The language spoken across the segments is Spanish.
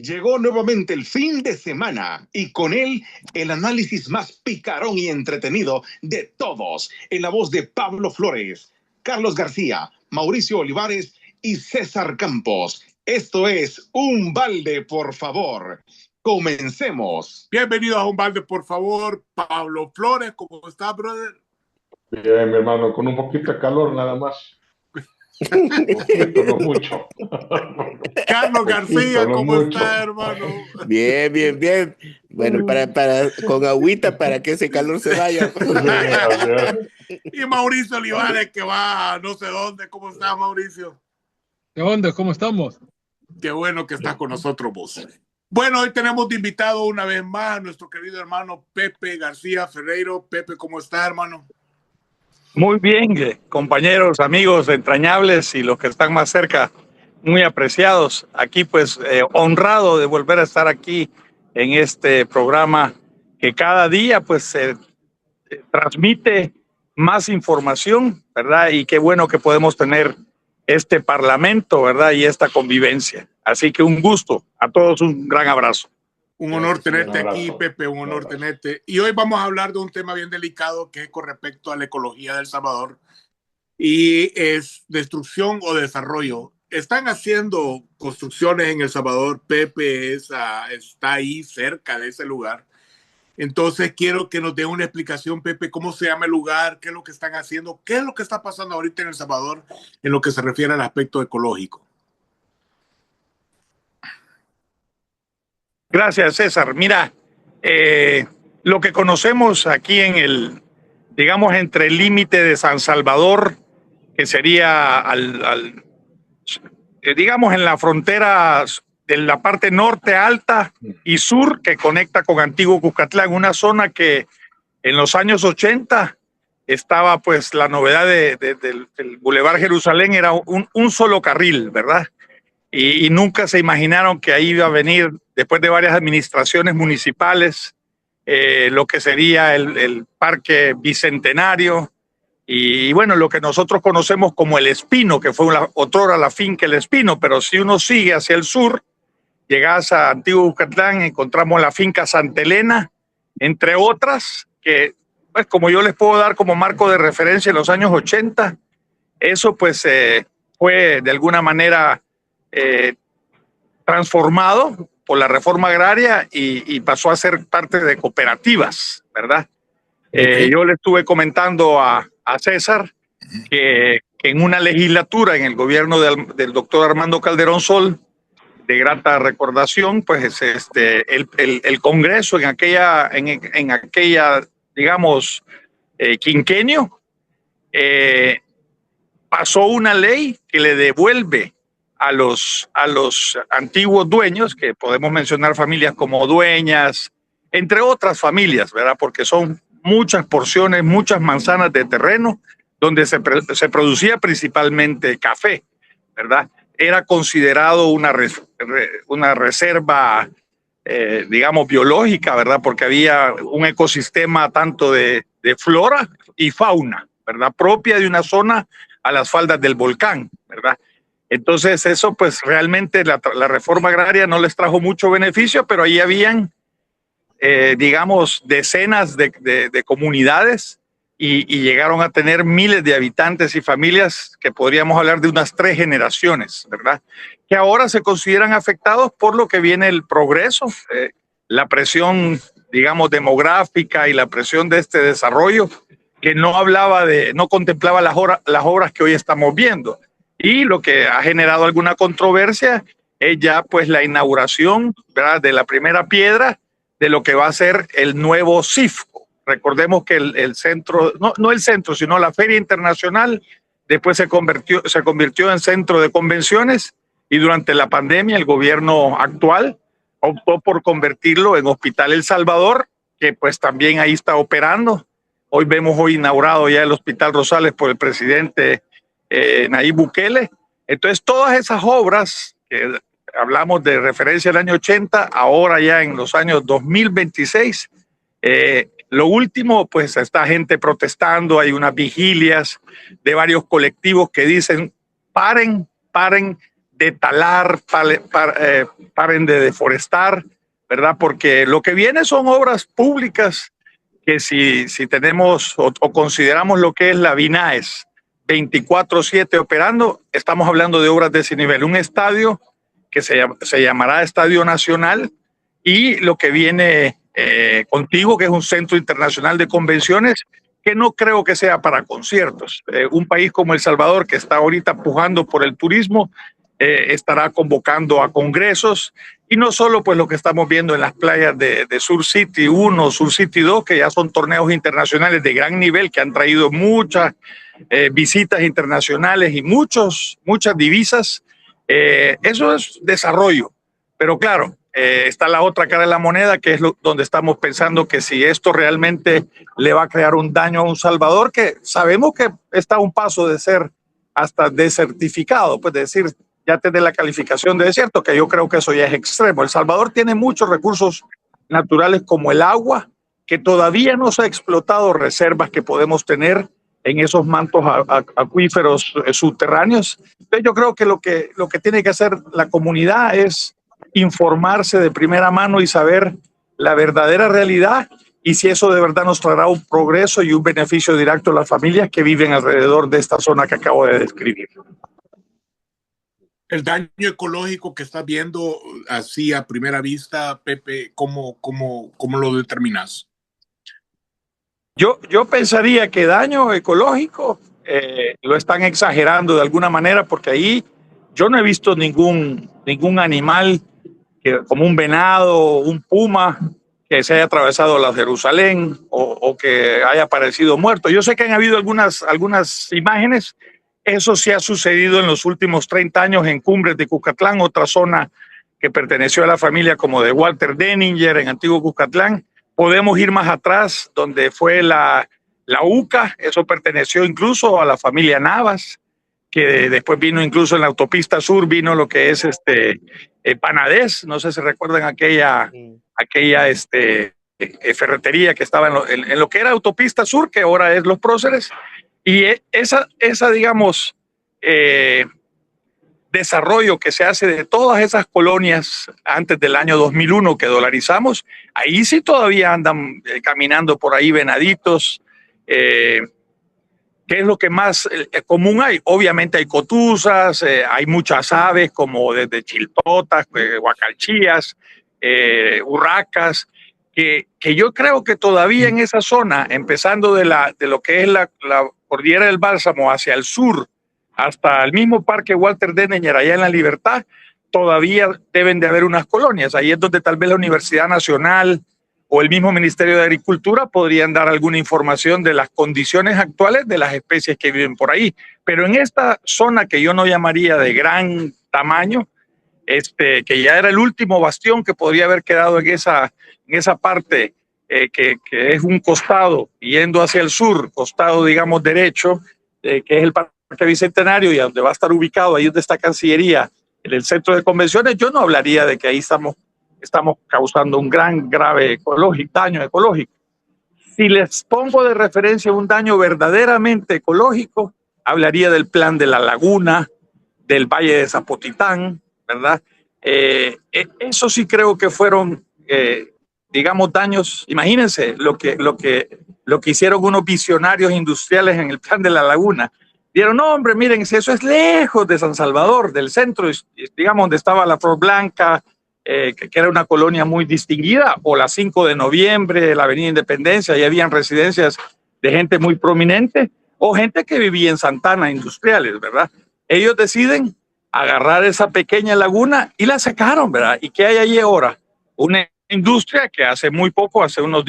Llegó nuevamente el fin de semana y con él el análisis más picarón y entretenido de todos, en la voz de Pablo Flores, Carlos García, Mauricio Olivares y César Campos. Esto es Un Balde, por favor. Comencemos. Bienvenidos a Un Balde, por favor. Pablo Flores, ¿cómo estás, brother? Bien, mi hermano, con un poquito de calor nada más. Poquito, no mucho. Carlos García, ¿cómo está, hermano? Bien, bien, bien. Bueno, con agüita para que ese calor se vaya. Y Mauricio Olivares, que va a no sé dónde. ¿Cómo está, Mauricio? ¿Qué onda? ¿Cómo estamos? Qué bueno que estás con nosotros, vos. Bueno, hoy tenemos de invitado una vez más a nuestro querido hermano Pepe García Ferreiro. Pepe, ¿cómo está, hermano? Muy bien, compañeros, amigos entrañables y los que están más cerca, muy apreciados. Aquí pues honrado de volver a estar aquí en este programa que cada día pues se transmite más información, ¿verdad? Y qué bueno que podemos tener este parlamento, ¿verdad? Y esta convivencia. Así que un gusto, a todos un gran abrazo. Un honor tenerte aquí, Pepe, un honor tenerte. Y hoy vamos a hablar de un tema bien delicado que es con respecto a la ecología de El Salvador y es destrucción o desarrollo. Están haciendo construcciones en El Salvador, Pepe está ahí cerca de ese lugar. Entonces quiero que nos dé una explicación, Pepe, cómo se llama el lugar, qué es lo que están haciendo, qué es lo que está pasando ahorita en El Salvador en lo que se refiere al aspecto ecológico. Gracias, César. Mira, lo que conocemos aquí digamos, entre el límite de San Salvador, que sería digamos, en la frontera de la parte norte alta y sur, que conecta con Antiguo Cuscatlán, una zona que en los años 80 estaba, pues, la novedad del Boulevard Jerusalén, era un solo carril, ¿verdad? Y nunca se imaginaron que ahí iba a venir, después de varias administraciones municipales, lo que sería el Parque Bicentenario y bueno, lo que nosotros conocemos como El Espino, que fue otrora la finca El Espino, pero si uno sigue hacia el sur, llegas a Antiguo Cuscatlán, encontramos la finca Santa Elena, entre otras, que pues como yo les puedo dar como marco de referencia en los años 80, eso pues fue de alguna manera transformado por la reforma agraria y pasó a ser parte de cooperativas, ¿verdad? Yo le estuve comentando a César que en una legislatura en el gobierno del doctor Armando Calderón Sol, de grata recordación, pues el Congreso en aquella digamos, quinquenio, pasó una ley que le devuelve a los antiguos dueños, que podemos mencionar familias como Dueñas, entre otras familias, ¿verdad? Porque son muchas porciones, muchas manzanas de terreno donde se producía principalmente café, ¿verdad? Era considerado una reserva, digamos, biológica, ¿verdad? Porque había un ecosistema tanto de flora y fauna, ¿verdad? Propia de una zona a las faldas del volcán, ¿verdad? Entonces eso pues realmente la reforma agraria no les trajo mucho beneficio, pero ahí habían, digamos, decenas de comunidades y llegaron a tener miles de habitantes y familias que podríamos hablar de unas 3 generaciones, ¿verdad? Que ahora se consideran afectados por lo que viene el progreso, la presión, digamos, demográfica y la presión de este desarrollo que no contemplaba las obras que hoy estamos viendo. Y lo que ha generado alguna controversia es ya pues la inauguración, ¿verdad?, de la primera piedra de lo que va a ser el nuevo CIFCO. Recordemos que el centro, no el centro, sino la Feria Internacional, después se convirtió en centro de convenciones y durante la pandemia el gobierno actual optó por convertirlo en Hospital El Salvador, que pues también ahí está operando. Hoy inaugurado ya el Hospital Rosales por el presidente Nayib Bukele. Entonces todas esas obras que hablamos de referencia al año 80, ahora ya en los años 2026, lo último, pues está gente protestando, hay unas vigilias de varios colectivos que dicen paren de talar, paren de deforestar, ¿verdad? Porque lo que viene son obras públicas que si tenemos o consideramos lo que es la BINAES 24/7 operando, estamos hablando de obras de ese nivel. Un estadio que se llamará Estadio Nacional, y lo que viene contigo, que es un centro internacional de convenciones, que no creo que sea para conciertos. Un país como El Salvador, que está ahorita pujando por el turismo, estará convocando a congresos, y no solo pues lo que estamos viendo en las playas de Sur City 1, Sur City 2, que ya son torneos internacionales de gran nivel, que han traído muchas visitas internacionales y muchas divisas. Eso es desarrollo, pero claro, está la otra cara de la moneda, que es donde estamos pensando que si esto realmente le va a crear un daño a un Salvador, que sabemos que está a un paso de ser hasta desertificado, pues decir, ya tener la calificación de desierto, que yo creo que eso ya es extremo. El Salvador tiene muchos recursos naturales como el agua, que todavía no se ha explotado, reservas que podemos tener en esos mantos acuíferos subterráneos. Entonces yo creo que lo que tiene que hacer la comunidad es informarse de primera mano y saber la verdadera realidad, y si eso de verdad nos traerá un progreso y un beneficio directo a las familias que viven alrededor de esta zona que acabo de describir. El daño ecológico que estás viendo así a primera vista, Pepe, ¿cómo lo determinas? Yo pensaría que daño ecológico lo están exagerando de alguna manera, porque ahí yo no he visto ningún animal como un venado, un puma, que se haya atravesado la Jerusalén o que haya aparecido muerto. Yo sé que han habido algunas imágenes. Eso sí ha sucedido en los últimos 30 años en Cumbres de Cuscatlán, otra zona que perteneció a la familia como de Walter Denninger en Antiguo Cuscatlán. Podemos ir más atrás, donde fue la UCA, eso perteneció incluso a la familia Navas, que después vino incluso en la autopista sur, vino lo que es Panadés, no sé si recuerdan aquella ferretería que estaba en lo que era autopista sur, que ahora es Los Próceres, y esa digamos, desarrollo que se hace de todas esas colonias antes del año 2001 que dolarizamos, ahí sí todavía andan caminando por ahí venaditos. ¿Qué es lo que más común hay? Obviamente hay cotuzas, hay muchas aves como desde chiltotas, huacalchías, urracas, que yo creo que todavía en esa zona, empezando de lo que es la Cordillera del Bálsamo hacia el sur, hasta el mismo Parque Walter Denninger, allá en La Libertad, todavía deben de haber unas colonias. Ahí es donde tal vez la Universidad Nacional o el mismo Ministerio de Agricultura podrían dar alguna información de las condiciones actuales de las especies que viven por ahí. Pero en esta zona que yo no llamaría de gran tamaño, que ya era el último bastión que podría haber quedado en esa parte que es un costado yendo hacia el sur, costado digamos derecho, que es el Parque Bicentenario, y donde va a estar ubicado, ahí donde está Cancillería, en el centro de convenciones, yo no hablaría de que ahí estamos causando un grave daño ecológico. Si les pongo de referencia un daño verdaderamente ecológico, hablaría del plan de la laguna, del Valle de Zapotitán, ¿verdad? Eso sí creo que fueron, digamos, daños. Imagínense lo que hicieron unos visionarios industriales en el plan de la laguna. Dieron, no, hombre, miren, si eso es lejos de San Salvador, del centro, digamos, donde estaba la Flor Blanca, que era una colonia muy distinguida, o la 5 de noviembre, la Avenida Independencia, ahí habían residencias de gente muy prominente, o gente que vivía en Santana, industriales, ¿verdad? Ellos deciden agarrar esa pequeña laguna y la sacaron, ¿verdad? ¿Y qué hay allí ahora? Una industria que hace muy poco, hace unos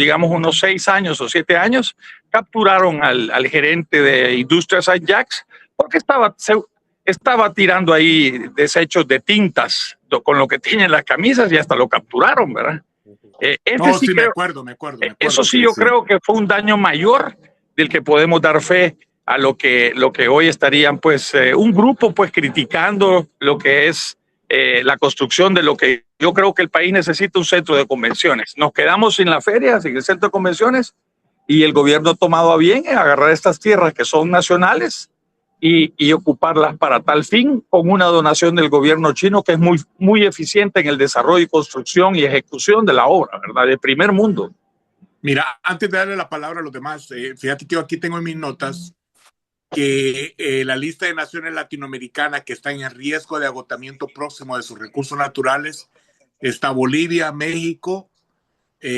6 años o 7 años, capturaron al gerente de Industrias St. Jacques porque estaba tirando ahí desechos de tintas con lo que tienen las camisas, y hasta lo capturaron, ¿verdad? Me acuerdo. Eso sí, yo creo que fue un daño mayor del que podemos dar fe a lo que hoy estarían, pues, un grupo, pues, criticando lo que es la construcción de lo que yo creo que el país necesita, un centro de convenciones. Nos quedamos sin la feria, sin el centro de convenciones, y el gobierno ha tomado a bien agarrar estas tierras que son nacionales y ocuparlas para tal fin con una donación del gobierno chino que es muy eficiente en el desarrollo y construcción y ejecución de la obra, ¿verdad? De primer mundo. Mira, antes de darle la palabra a los demás, fíjate que yo aquí tengo en mis notas que la lista de naciones latinoamericanas que están en riesgo de agotamiento próximo de sus recursos naturales está Bolivia, México,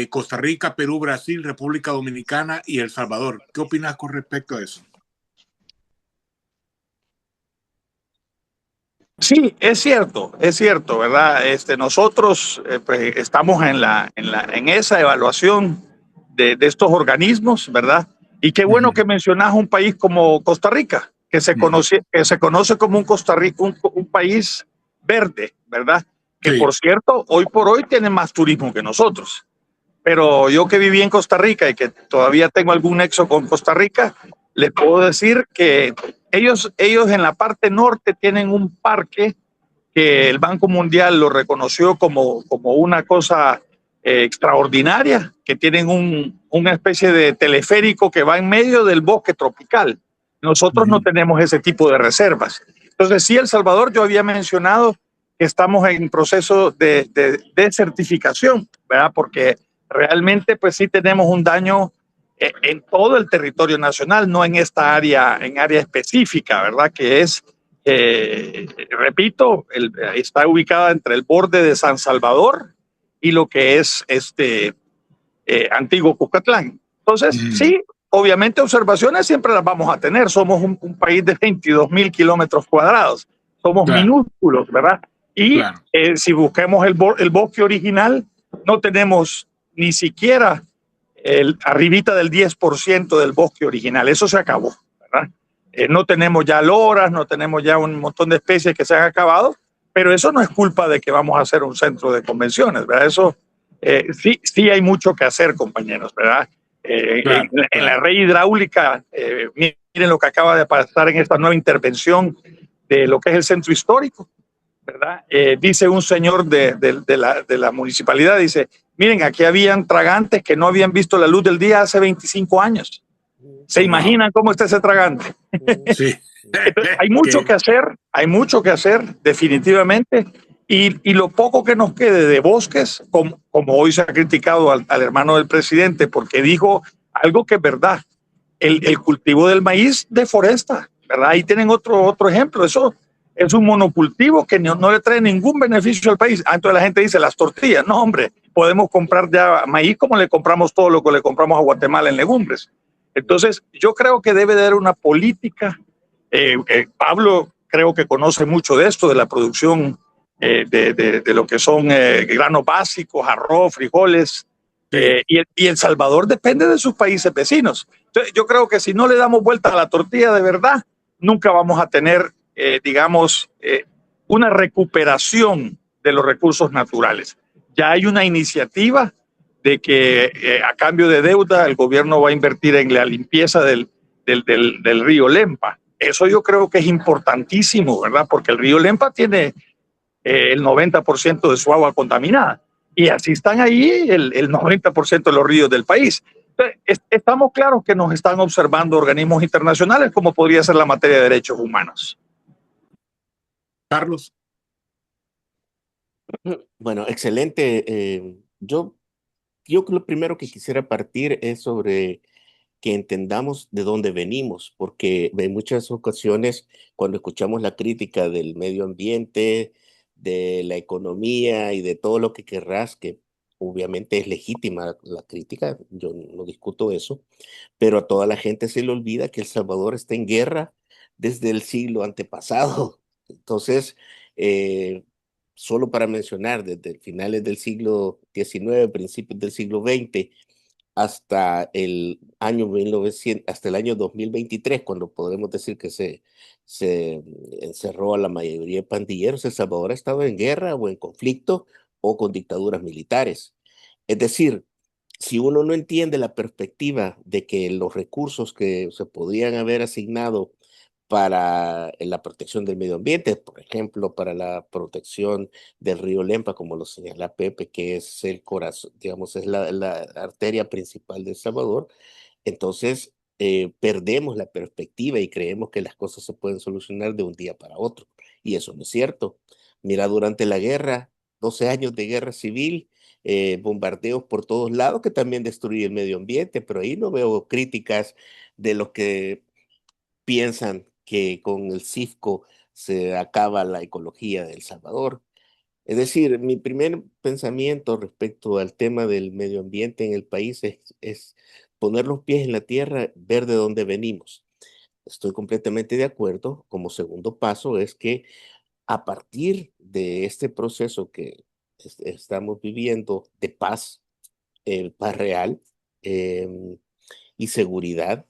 Costa Rica, Perú, Brasil, República Dominicana y El Salvador. ¿Qué opinas con respecto a eso? Sí, es cierto, ¿verdad? Nosotros pues, estamos en esa evaluación de estos organismos, ¿verdad? Y qué bueno que mencionas un país como Costa Rica, que se conoce como un país verde, ¿verdad? Que Sí. por cierto, hoy por hoy tiene más turismo que nosotros. Pero yo que viví en Costa Rica y que todavía tengo algún nexo con Costa Rica, les puedo decir que ellos en la parte norte tienen un parque que el Banco Mundial lo reconoció como una cosa extraordinaria, que tienen una especie de teleférico que va en medio del bosque tropical. Nosotros no tenemos ese tipo de reservas. Entonces, sí, El Salvador, yo había mencionado que estamos en proceso de certificación, ¿verdad? Porque realmente, pues sí tenemos un daño en todo el territorio nacional, no en esta área, en área específica, ¿verdad? Que es repito, está ubicada entre el borde de San Salvador y lo que es antiguo Cucatlán. Entonces, sí, obviamente observaciones siempre las vamos a tener. Somos un país de 22,000 kilómetros cuadrados. Somos minúsculos, ¿verdad? Y si busquemos el bosque original, no tenemos ni siquiera arribita del 10% del bosque original. Eso se acabó, ¿verdad? No tenemos ya loras, no tenemos ya un montón de especies que se han acabado, pero eso no es culpa de que vamos a hacer un centro de convenciones, ¿verdad? Eso sí hay mucho que hacer, compañeros, ¿verdad? En la red hidráulica, miren lo que acaba de pasar en esta nueva intervención de lo que es el centro histórico, ¿verdad? Dice un señor de la municipalidad, dice, miren, aquí habían tragantes que no habían visto la luz del día hace 25 años. ¿Se imaginan cómo está ese tragante? Sí. Entonces, hay mucho que hacer, definitivamente, y lo poco que nos quede de bosques, como hoy se ha criticado al hermano del presidente, porque dijo algo que es verdad, el cultivo del maíz deforesta, ¿verdad? Ahí tienen otro ejemplo, eso es un monocultivo que no le trae ningún beneficio al país. Entonces la gente dice, las tortillas, no hombre, podemos comprar ya maíz como le compramos todo lo que le compramos a Guatemala en legumbres. Entonces, yo creo que debe de haber una política. Pablo creo que conoce mucho de esto, de la producción de lo que son granos básicos, arroz, frijoles. Y El Salvador depende de sus países vecinos. Entonces, yo creo que si no le damos vuelta a la tortilla de verdad, nunca vamos a tener, una recuperación de los recursos naturales. Ya hay una iniciativa de que a cambio de deuda el gobierno va a invertir en la limpieza del río Lempa. Eso yo creo que es importantísimo, ¿verdad? Porque el río Lempa tiene el 90% de su agua contaminada y así están ahí el 90% de los ríos del país. Entonces, estamos claros que nos están observando organismos internacionales como podría ser la materia de derechos humanos. Carlos. Bueno, excelente. Yo que lo primero que quisiera partir es sobre que entendamos de dónde venimos, porque en muchas ocasiones cuando escuchamos la crítica del medio ambiente, de la economía y de todo lo que querrás, que obviamente es legítima la crítica, yo no discuto eso, pero a toda la gente se le olvida que El Salvador está en guerra desde el siglo antepasado. Entonces, eh, solo para mencionar, desde finales del siglo XIX, principios del siglo XX, hasta el año 1900, hasta el año 2023, cuando podemos decir que se encerró a la mayoría de pandilleros, El Salvador ha estado en guerra o en conflicto o con dictaduras militares. Es decir, si uno no entiende la perspectiva de que los recursos que se podrían haber asignado para la protección del medio ambiente, por ejemplo, para la protección del río Lempa, como lo señala Pepe, que es el corazón, digamos, es la arteria principal de El Salvador, entonces perdemos la perspectiva y creemos que las cosas se pueden solucionar de un día para otro. Y eso no es cierto. Mira, durante la guerra, 12 años de guerra civil, bombardeos por todos lados que también destruyen el medio ambiente, pero ahí no veo críticas de los que piensan que con el CIFCO se acaba la ecología de El Salvador. Es decir, mi primer pensamiento respecto al tema del medio ambiente en el país es poner los pies en la tierra, ver de dónde venimos. Estoy completamente de acuerdo. Como segundo paso es que a partir de este proceso que estamos viviendo de paz, paz real em, y seguridad,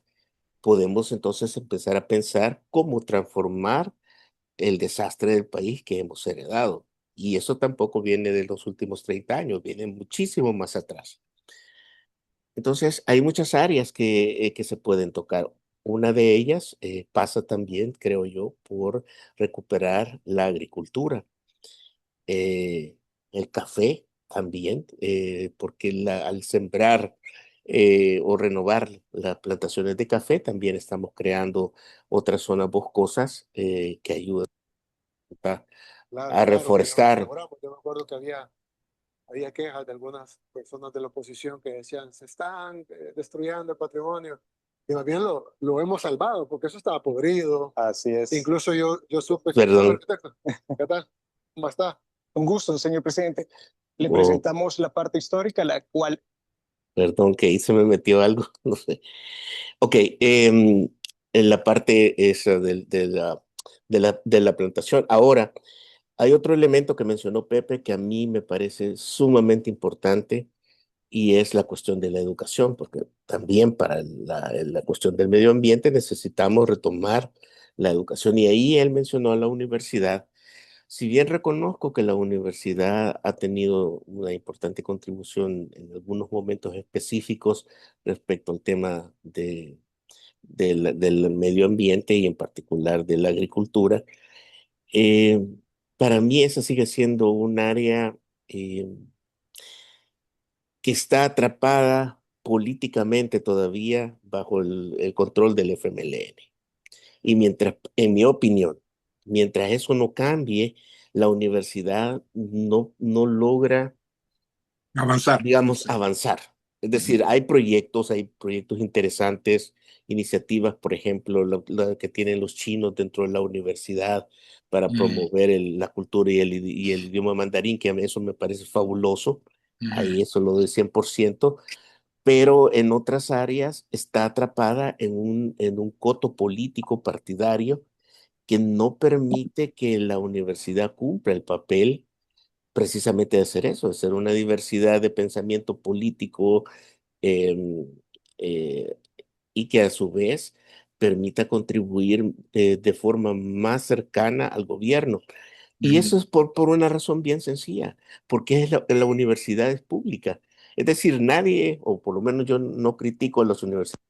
podemos entonces empezar a pensar cómo transformar el desastre del país que hemos heredado. Y eso tampoco viene de los últimos 30 años, viene muchísimo más atrás. Entonces, hay muchas áreas que se pueden tocar. Una de ellas pasa también, creo yo, por recuperar la agricultura. El café también, porque al sembrar o renovar las plantaciones de café, también estamos creando otras zonas boscosas que ayudan Claro, a claro, que no reforestar. mejoramos. Yo me acuerdo que había quejas de algunas personas de la oposición que decían, se están destruyendo el patrimonio. Y más bien lo hemos salvado, porque eso estaba podrido. Así es. Incluso yo supe que... Perdón. Arquitecto, ¿qué tal? ¿Cómo está? Un gusto, señor presidente. Le Oh, presentamos la parte histórica, la cual perdón, que ahí se me metió algo, no sé. Ok, en la parte esa de la plantación. Ahora, hay otro elemento que mencionó Pepe que a mí me parece sumamente importante y es la cuestión de la educación, porque también para la cuestión del medio ambiente necesitamos retomar la educación. Y ahí él mencionó a la universidad. Si bien reconozco que la universidad ha tenido una importante contribución en algunos momentos específicos respecto al tema del medio ambiente y en particular de la agricultura, eh, para mí esa sigue siendo un área eh, que está atrapada políticamente todavía bajo el control del FMLN. Y mientras, en mi opinión, mientras eso no cambie, la universidad no logra, Avanzar. digamos, avanzar. Es decir, hay proyectos interesantes, iniciativas, por ejemplo, la que tienen los chinos dentro de la universidad para promover la cultura y el idioma mandarín, que a mí eso me parece fabuloso. Ahí eso lo doy 100%, pero en otras áreas está atrapada en un coto político partidario que no permite que la universidad cumpla el papel precisamente de hacer eso, de ser una diversidad de pensamiento político em, eh, y que a su vez permita contribuir de forma más cercana al gobierno. Y eso es por una razón bien sencilla, porque la universidad es pública. Es decir, nadie, o por lo menos yo no critico a las universidades.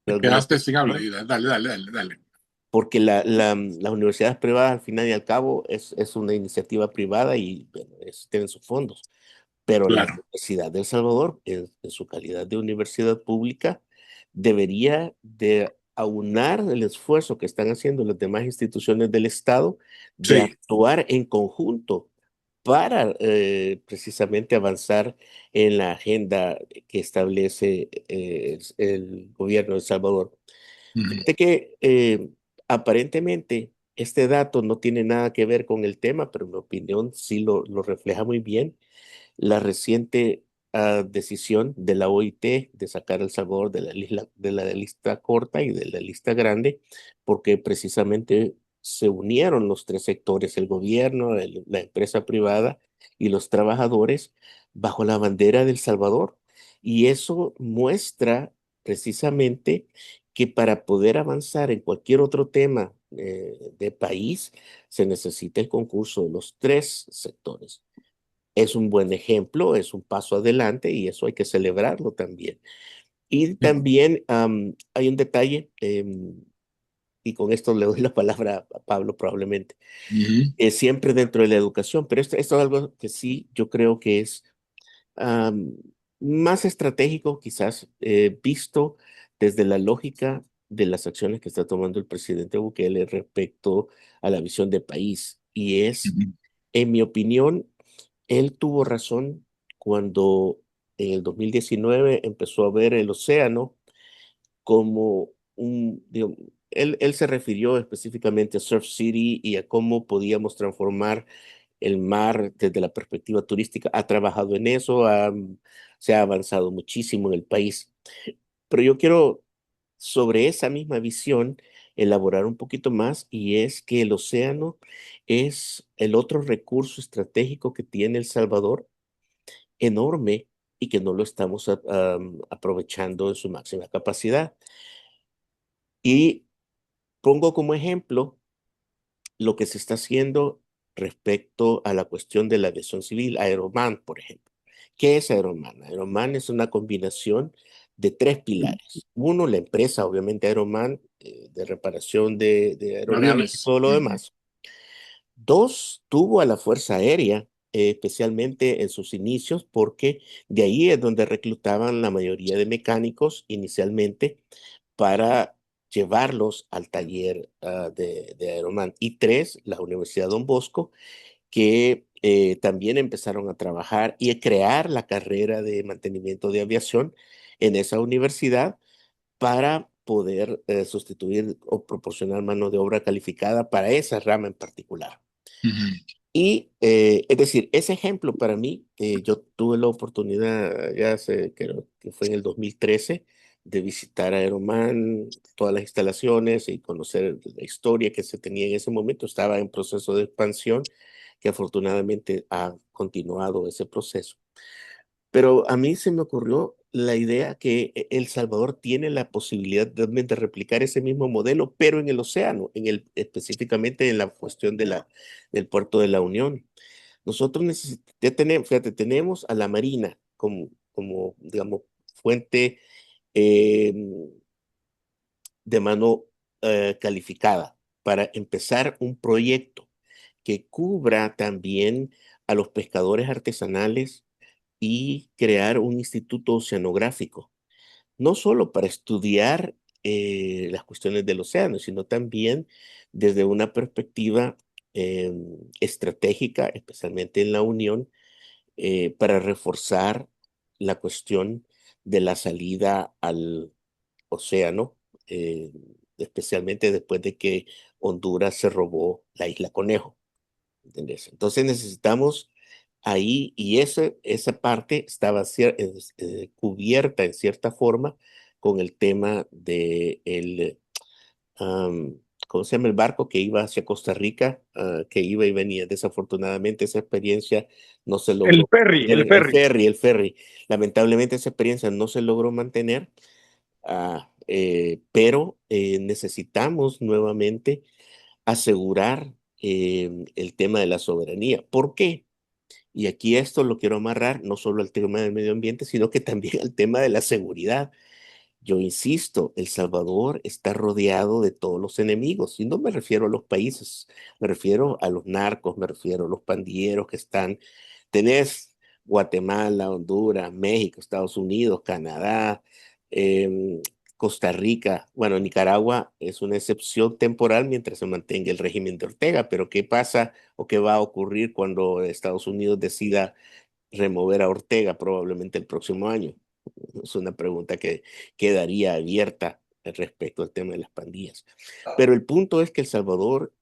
Te quedaste sin habla. Dale. Porque las universidades privadas, al final y al cabo, es una iniciativa privada y bueno, tienen sus fondos. Pero la Claro. Universidad de El Salvador, en su calidad de universidad pública, debería de aunar el esfuerzo que están haciendo las demás instituciones del Estado de Sí. actuar en conjunto para precisamente avanzar en la agenda que establece el gobierno de El Salvador. Fíjate que aparentemente este dato no tiene nada que ver con el tema, pero en mi opinión sí lo refleja muy bien la reciente decisión de la OIT de sacar a El Salvador de la lista corta y de la lista grande, porque precisamente se unieron los tres sectores, el gobierno, la empresa privada y los trabajadores bajo la bandera de El Salvador. Y eso muestra precisamente que para poder avanzar en cualquier otro tema de país se necesita el concurso de los tres sectores. Es un buen ejemplo, es un paso adelante y eso hay que celebrarlo también. Y también hay un detalle, y con esto le doy la palabra a Pablo probablemente, siempre dentro de la educación, pero esto es algo que sí yo creo que es más estratégico, quizás visto desde la lógica de las acciones que está tomando el presidente Bukele respecto a la visión de país. Y es, Ujú. en mi opinión, él tuvo razón cuando en el 2019 empezó a ver el océano como él se refirió específicamente a Surf City y a cómo podíamos transformar el mar desde la perspectiva turística. Ha trabajado en eso, se ha avanzado muchísimo en el país. Pero yo quiero, sobre esa misma visión, elaborar un poquito más y es que el océano es el otro recurso estratégico que tiene El Salvador, enorme, y que no lo estamos aprovechando en su máxima capacidad. Y pongo como ejemplo lo que se está haciendo respecto a la cuestión de la aviación civil, Aeroman, por ejemplo. ¿Qué es Aeroman? Aeroman es una combinación de tres pilares. Uno, la empresa, obviamente, Aeroman, de reparación de aeronaves y Aviones. todo lo Ujú. demás. Dos, tuvo a la Fuerza Aérea, especialmente en sus inicios, porque de ahí es donde reclutaban la mayoría de mecánicos inicialmente para llevarlos al taller de Aeroman. Y tres, la Universidad Don Bosco, que también empezaron a trabajar y a crear la carrera de mantenimiento de aviación en esa universidad para poder sustituir o proporcionar mano de obra calificada para esa rama en particular. Ujú. Y es decir, ese ejemplo para mí, yo tuve la oportunidad, ya hace, creo que fue en el 2013, de visitar Aeroman, todas las instalaciones y conocer la historia que se tenía en ese momento. Estaba en proceso de expansión, que afortunadamente ha continuado ese proceso. Pero a mí se me ocurrió la idea que El Salvador tiene la posibilidad también de replicar ese mismo modelo, pero en el océano, específicamente en la cuestión del puerto de la Unión. Nosotros ya tenemos, fíjate, tenemos a la Marina como digamos, fuente eh, de mano calificada para empezar un proyecto que cubra también a los pescadores artesanales y crear un instituto oceanográfico, no solo para estudiar las cuestiones del océano, sino también desde una perspectiva estratégica, especialmente en la Unión, para reforzar la cuestión de la salida al océano, eh, especialmente después de que Honduras se robó la isla Conejo. ¿Entendés? Entonces necesitamos ahí, y esa parte estaba cubierta en cierta forma con el tema de ¿cómo se llama? El barco que iba hacia Costa Rica, que iba y venía. Desafortunadamente esa experiencia no se El logró ferry, mantener. el ferry. El ferry. Lamentablemente esa experiencia no se logró mantener, pero necesitamos nuevamente asegurar el tema de la soberanía. ¿Por qué? Y aquí esto lo quiero amarrar no solo al tema del medio ambiente, sino que también al tema de la seguridad. Yo insisto, El Salvador está rodeado de todos los enemigos, y no me refiero a los países, me refiero a los narcos, me refiero a los pandilleros que están, tenés Guatemala, Honduras, México, Estados Unidos, Canadá, em, Costa Rica, bueno, Nicaragua es una excepción temporal mientras se mantenga el régimen de Ortega, pero ¿qué pasa o qué va a ocurrir cuando Estados Unidos decida remover a Ortega probablemente el próximo año? Es una pregunta que quedaría abierta respecto al tema de las pandillas. Pero el punto es que El Salvador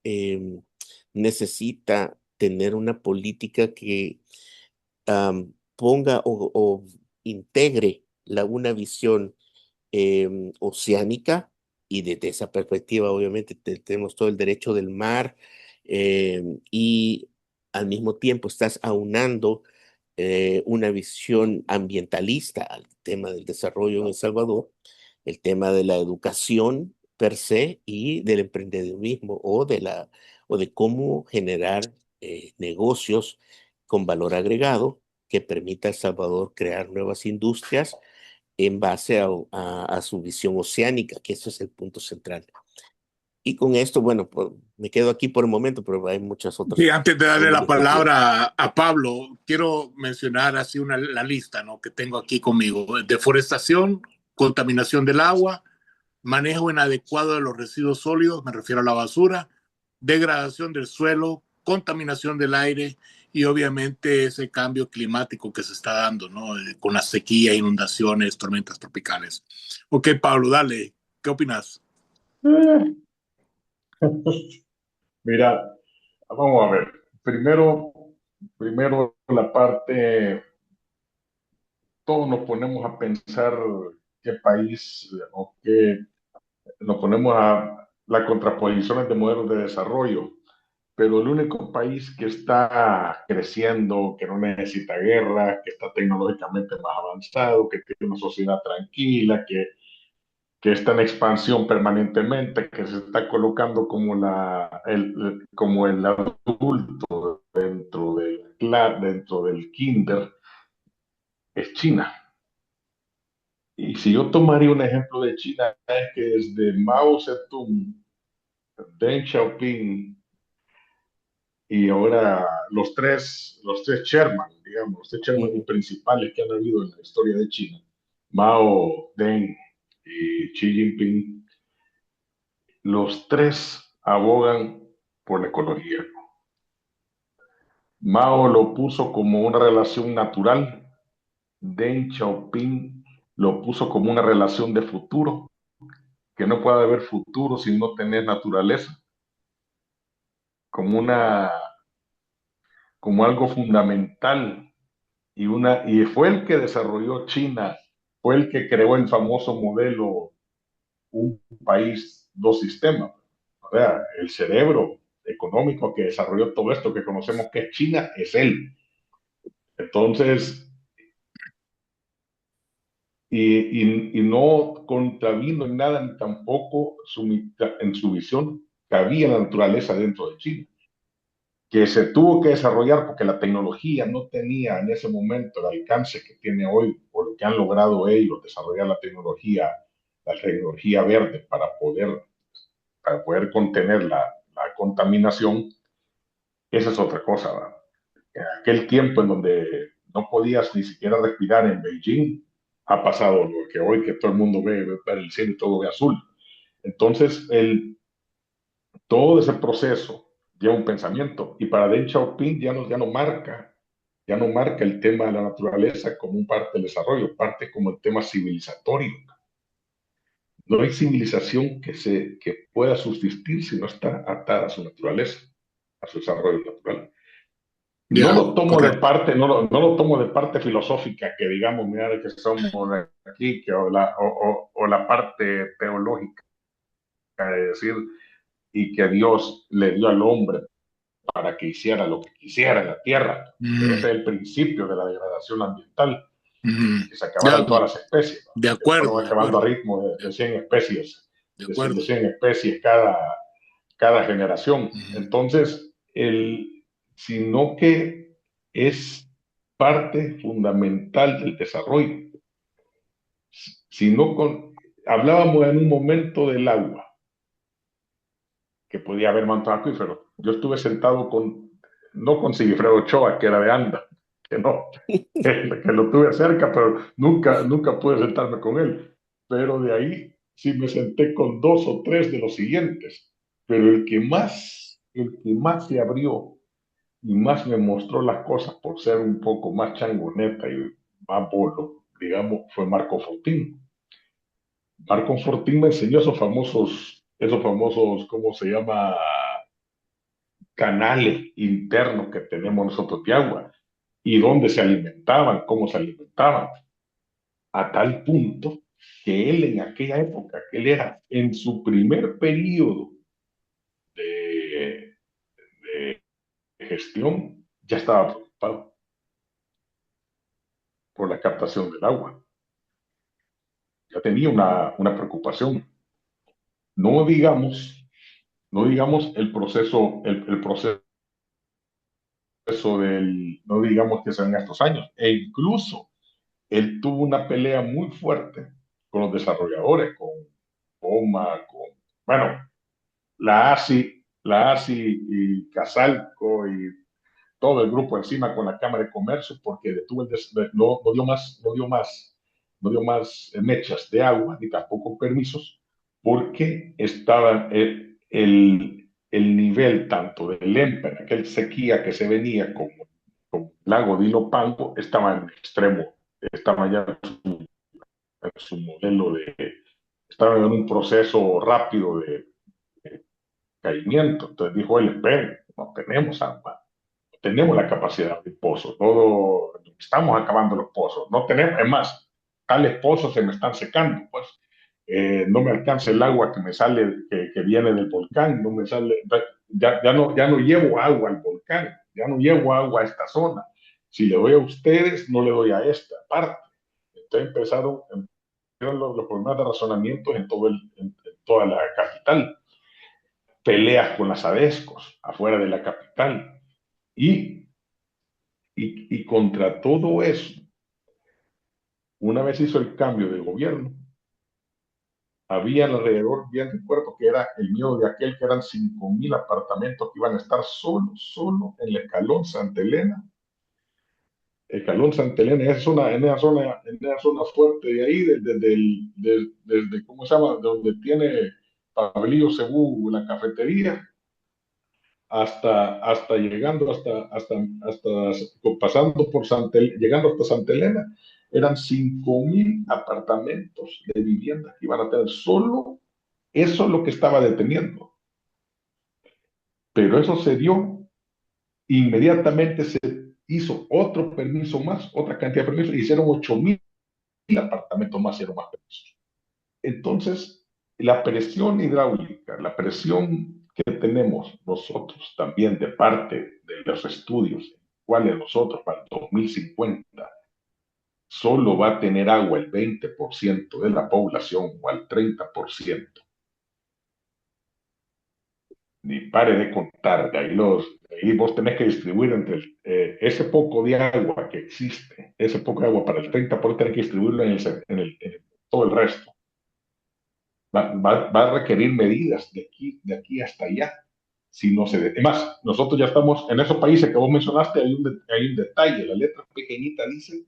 necesita tener una política que ponga o integre una visión oceánica, y desde esa perspectiva obviamente tenemos todo el derecho del mar, y al mismo tiempo estás aunando una visión ambientalista al tema del desarrollo en El Salvador, el tema de la educación per se y del emprendedurismo o de cómo generar negocios con valor agregado que permita a El Salvador crear nuevas industrias en base a su visión oceánica, que eso es el punto central. Y con esto, bueno, pues, me quedo aquí por el momento, pero hay muchas otras. Sí, antes de darle la cosas. palabra a Pablo, quiero mencionar así la lista, ¿no?, que tengo aquí conmigo. Deforestación, contaminación del agua, manejo inadecuado de los residuos sólidos, me refiero a la basura, degradación del suelo, contaminación del aire y obviamente ese cambio climático que se está dando, ¿no?, con la sequía, inundaciones, tormentas tropicales. Ok, Pablo, dale, ¿qué opinas? Mira, vamos a ver. Primero la parte, todos nos ponemos a pensar qué país o qué, nos ponemos a las contraposiciones de modelos de desarrollo, pero el único país que está creciendo, que no necesita guerra, que está tecnológicamente más avanzado, que tiene una sociedad tranquila, que está en expansión permanentemente, que se está colocando como, como el adulto dentro del kinder, es China. Y si yo tomaría un ejemplo de China, es que desde Mao Zedong, Deng Xiaoping y ahora los tres chairman, digamos, los tres chairman principales que han habido en la historia de China, Mao, Deng y Xi Jinping, los tres abogan por la ecología. Mao lo puso como una relación natural, Deng Xiaoping lo puso como una relación de futuro, que no puede haber futuro si no tenés naturaleza, como como algo fundamental y fue el que desarrolló China, fue el que creó el famoso modelo un país, dos sistemas. O sea, el cerebro económico que desarrolló todo esto que conocemos que es China es él. Entonces, y no contravino en nada ni tampoco en su visión cabía la naturaleza dentro de China, que se tuvo que desarrollar porque la tecnología no tenía en ese momento el alcance que tiene hoy, por lo que han logrado ellos desarrollar la tecnología verde para poder contener la contaminación. Esa es otra cosa, ¿verdad? En aquel tiempo en donde no podías ni siquiera respirar en Beijing, ha pasado lo que hoy que todo el mundo ve el cielo y todo ve azul. Entonces, todo ese proceso lleva un pensamiento y para Deng Xiaoping ya no marca el tema de la naturaleza como un parte del desarrollo, parte como el tema civilizatorio. No hay civilización que pueda subsistir si no está atada a su naturaleza, a su desarrollo natural. No lo tomo correcto. de parte, no lo tomo de parte filosófica, que digamos, mira, que somos aquí, o la parte teológica, de decir, y que Dios le dio al hombre para que hiciera lo que quisiera en la tierra. Ese es el principio de la degradación ambiental, que se acabaran todas las especies, ¿no? De acuerdo. Fueron acabando a ritmo de 100 especies, de 100 especies cada generación. Entonces, sino que es parte fundamental del desarrollo. Hablábamos en un momento del agua, que podía haber mantos acuíferos. Yo estuve sentado no con Sigifredo Ochoa, que era de Anda, que no, que lo tuve cerca, pero nunca pude sentarme con él. Pero de ahí sí me senté con dos o tres de los siguientes. Pero el que más se abrió y más me mostró las cosas por ser un poco más changoneta y más bolo, digamos, fue Marco Fortín. Marco Fortín me enseñó esos famosos, ¿cómo se llama? Canales internos que tenemos nosotros de agua y dónde se alimentaban, cómo se alimentaban, a tal punto que él en aquella época, que él era en su primer periodo de, de gestión, ya estaba preocupado por la captación del agua. Ya tenía una preocupación. No digamos, el proceso no digamos que sean estos años, e incluso él tuvo una pelea muy fuerte con los desarrolladores, con Poma, bueno, la ASI y Casalco y todo el grupo encima con la Cámara de Comercio porque detuvo no dio más mechas de agua ni tampoco permisos porque estaba el nivel tanto del EMPA, aquel sequía que se venía como el lago de Ilopango, estaba en extremo, estaba ya en su modelo estaba en un proceso rápido de caimiento. Entonces dijo él, esperen, no tenemos agua, no tenemos la capacidad de pozos, estamos acabando los pozos, no tenemos, es más, tales pozos se me están secando, pues no me alcanza el agua que me sale, que viene del volcán, no me sale, ya no llevo agua al volcán, ya no llevo agua a esta zona. Si le doy a ustedes, no le doy a esta parte. Entonces empezaron los problemas de razonamiento en toda la capital, peleas con las ADESCOS afuera de la capital. Y contra todo eso, una vez hizo el cambio de gobierno, había alrededor, bien recuerdo que era el miedo de aquel que eran 5.000 apartamentos que iban a estar solo en el Escalón Santa Elena. Escalón Santa Elena es en una zona fuerte de ahí, desde ¿cómo se llama? Donde tiene Pablillo Cebú la cafetería, hasta llegando hasta pasando por llegando hasta Santa Elena, eran 5.000 apartamentos de viviendas que iban a tener. Solo eso es lo que estaba deteniendo. Pero eso se dio, inmediatamente se hizo otro permiso más, otra cantidad de permisos, y hicieron 8.000 apartamentos más, hicieron más permisos. Entonces, la presión hidráulica, la presión que tenemos nosotros también de parte de los estudios, cuales nosotros para el 2050 solo va a tener agua el 20% de la población o al 30%. Ni pare de contar, ahí vos tenés que distribuir entre ese poco de agua que existe, ese poco de agua para el 30%, tenés que distribuirlo en todo el resto. Va a requerir medidas de aquí hasta allá. Si no se además, nosotros ya estamos en esos países que vos mencionaste, hay un detalle, la letra pequeñita dice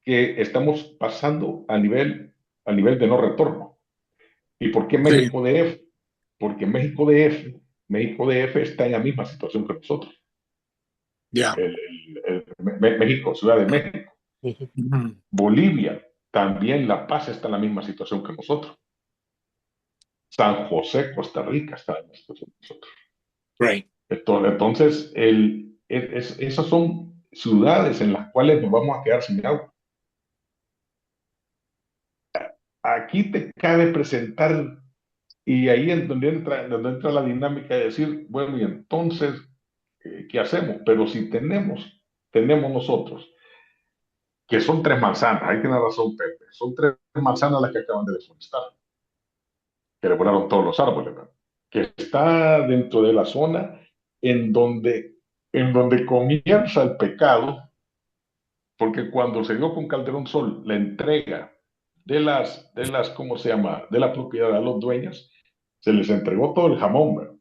que estamos pasando a nivel de no retorno. ¿Y por qué México Sí. DF? Porque México DF está en la misma situación que nosotros. Ya. México, Ciudad de México. Ujú. Bolivia, también La Paz está en la misma situación que nosotros. San José, Costa Rica está en la situación que nosotros. Right. Entonces, esas son ciudades en las cuales nos vamos a quedar sin agua. Aquí te cabe presentar, y ahí es donde entra la dinámica de decir, bueno, y entonces, ¿qué hacemos? Pero si tenemos nosotros, que son 3 manzanas, ahí tiene razón Pepe, son 3 manzanas las que acaban de deforestar, que le volaron todos los árboles, ¿verdad? Que está dentro de la zona en donde comienza el pecado, porque cuando se dio con Calderón Sol la entrega ¿cómo se llama?, de la propiedad a los dueños, se les entregó todo el jamón, ¿verdad?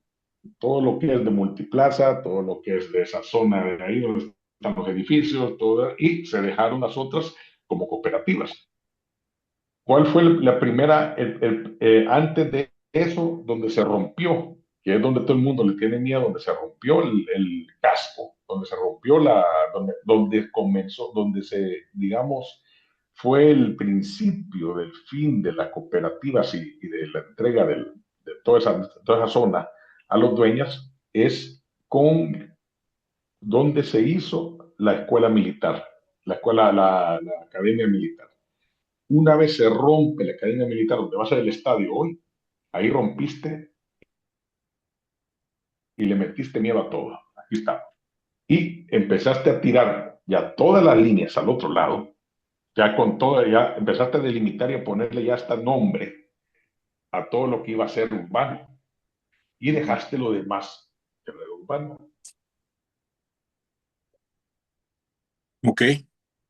Todo lo que es de Multiplaza, todo lo que es de esa zona de ahí donde están los edificios, todo, y se dejaron las otras como cooperativas. ¿Cuál fue la primera, antes de eso, donde se rompió, que es donde todo el mundo le tiene miedo, donde se rompió el casco, donde se rompió donde comenzó, donde digamos, fue el principio del fin de las cooperativas y de la entrega de toda esa zona a los dueños, es con donde se hizo la escuela militar, la academia militar. Una vez se rompe la academia militar donde va a ser el estadio hoy, ahí rompiste y le metiste miedo a todo. Aquí está. Y empezaste a tirar ya todas las líneas al otro lado, ya con todo, ya empezaste a delimitar y a ponerle ya hasta nombre a todo lo que iba a ser urbano. Y dejaste lo demás que era urbano. Ok.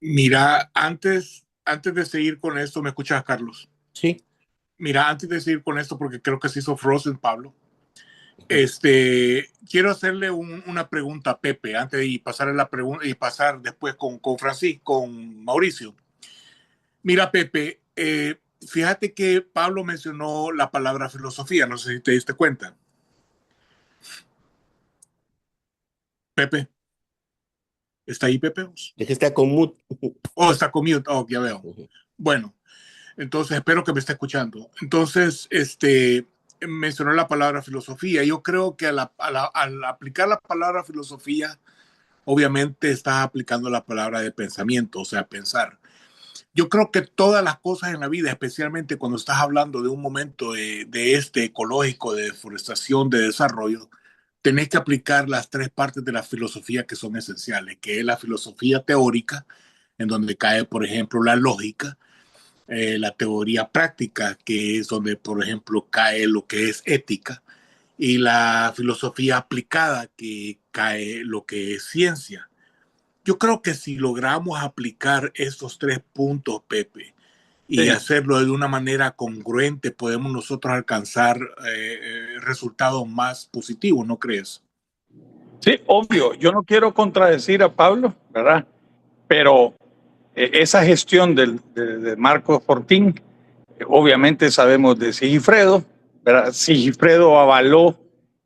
Mira, antes de seguir con esto, ¿me escuchas, Carlos? Sí. Mira, antes de seguir con esto, porque creo que se hizo Frozen, Pablo, quiero hacerle una pregunta a Pepe antes de pasarle la pregunta y pasar después con Francisco, con Mauricio. Mira, Pepe, fíjate que Pablo mencionó la palabra filosofía, no sé si te diste cuenta. Pepe, ¿está ahí, Pepe? Es que está con mute. Oh, está con mute. Oh, ya veo. Bueno, entonces espero que me esté escuchando. Entonces, mencionó la palabra filosofía. Yo creo que al aplicar la palabra filosofía, obviamente estás aplicando la palabra de pensamiento, o sea, pensar. Yo creo que todas las cosas en la vida, especialmente cuando estás hablando de un momento de ecológico, de deforestación, de desarrollo, tenés que aplicar las tres partes de la filosofía que son esenciales, que es la filosofía teórica, en donde cae, por ejemplo, la lógica, la teoría práctica, que es donde, por ejemplo, cae lo que es ética, y la filosofía aplicada, que cae lo que es ciencia. Yo creo que si logramos aplicar estos tres puntos, Pepe, y Sí. hacerlo de una manera congruente, podemos nosotros alcanzar resultados más positivos, ¿no crees? Sí, obvio. Yo no quiero contradecir a Pablo, ¿verdad? Pero esa gestión de Marcos Fortín, obviamente sabemos de Sigifredo, ¿verdad? Sigifredo avaló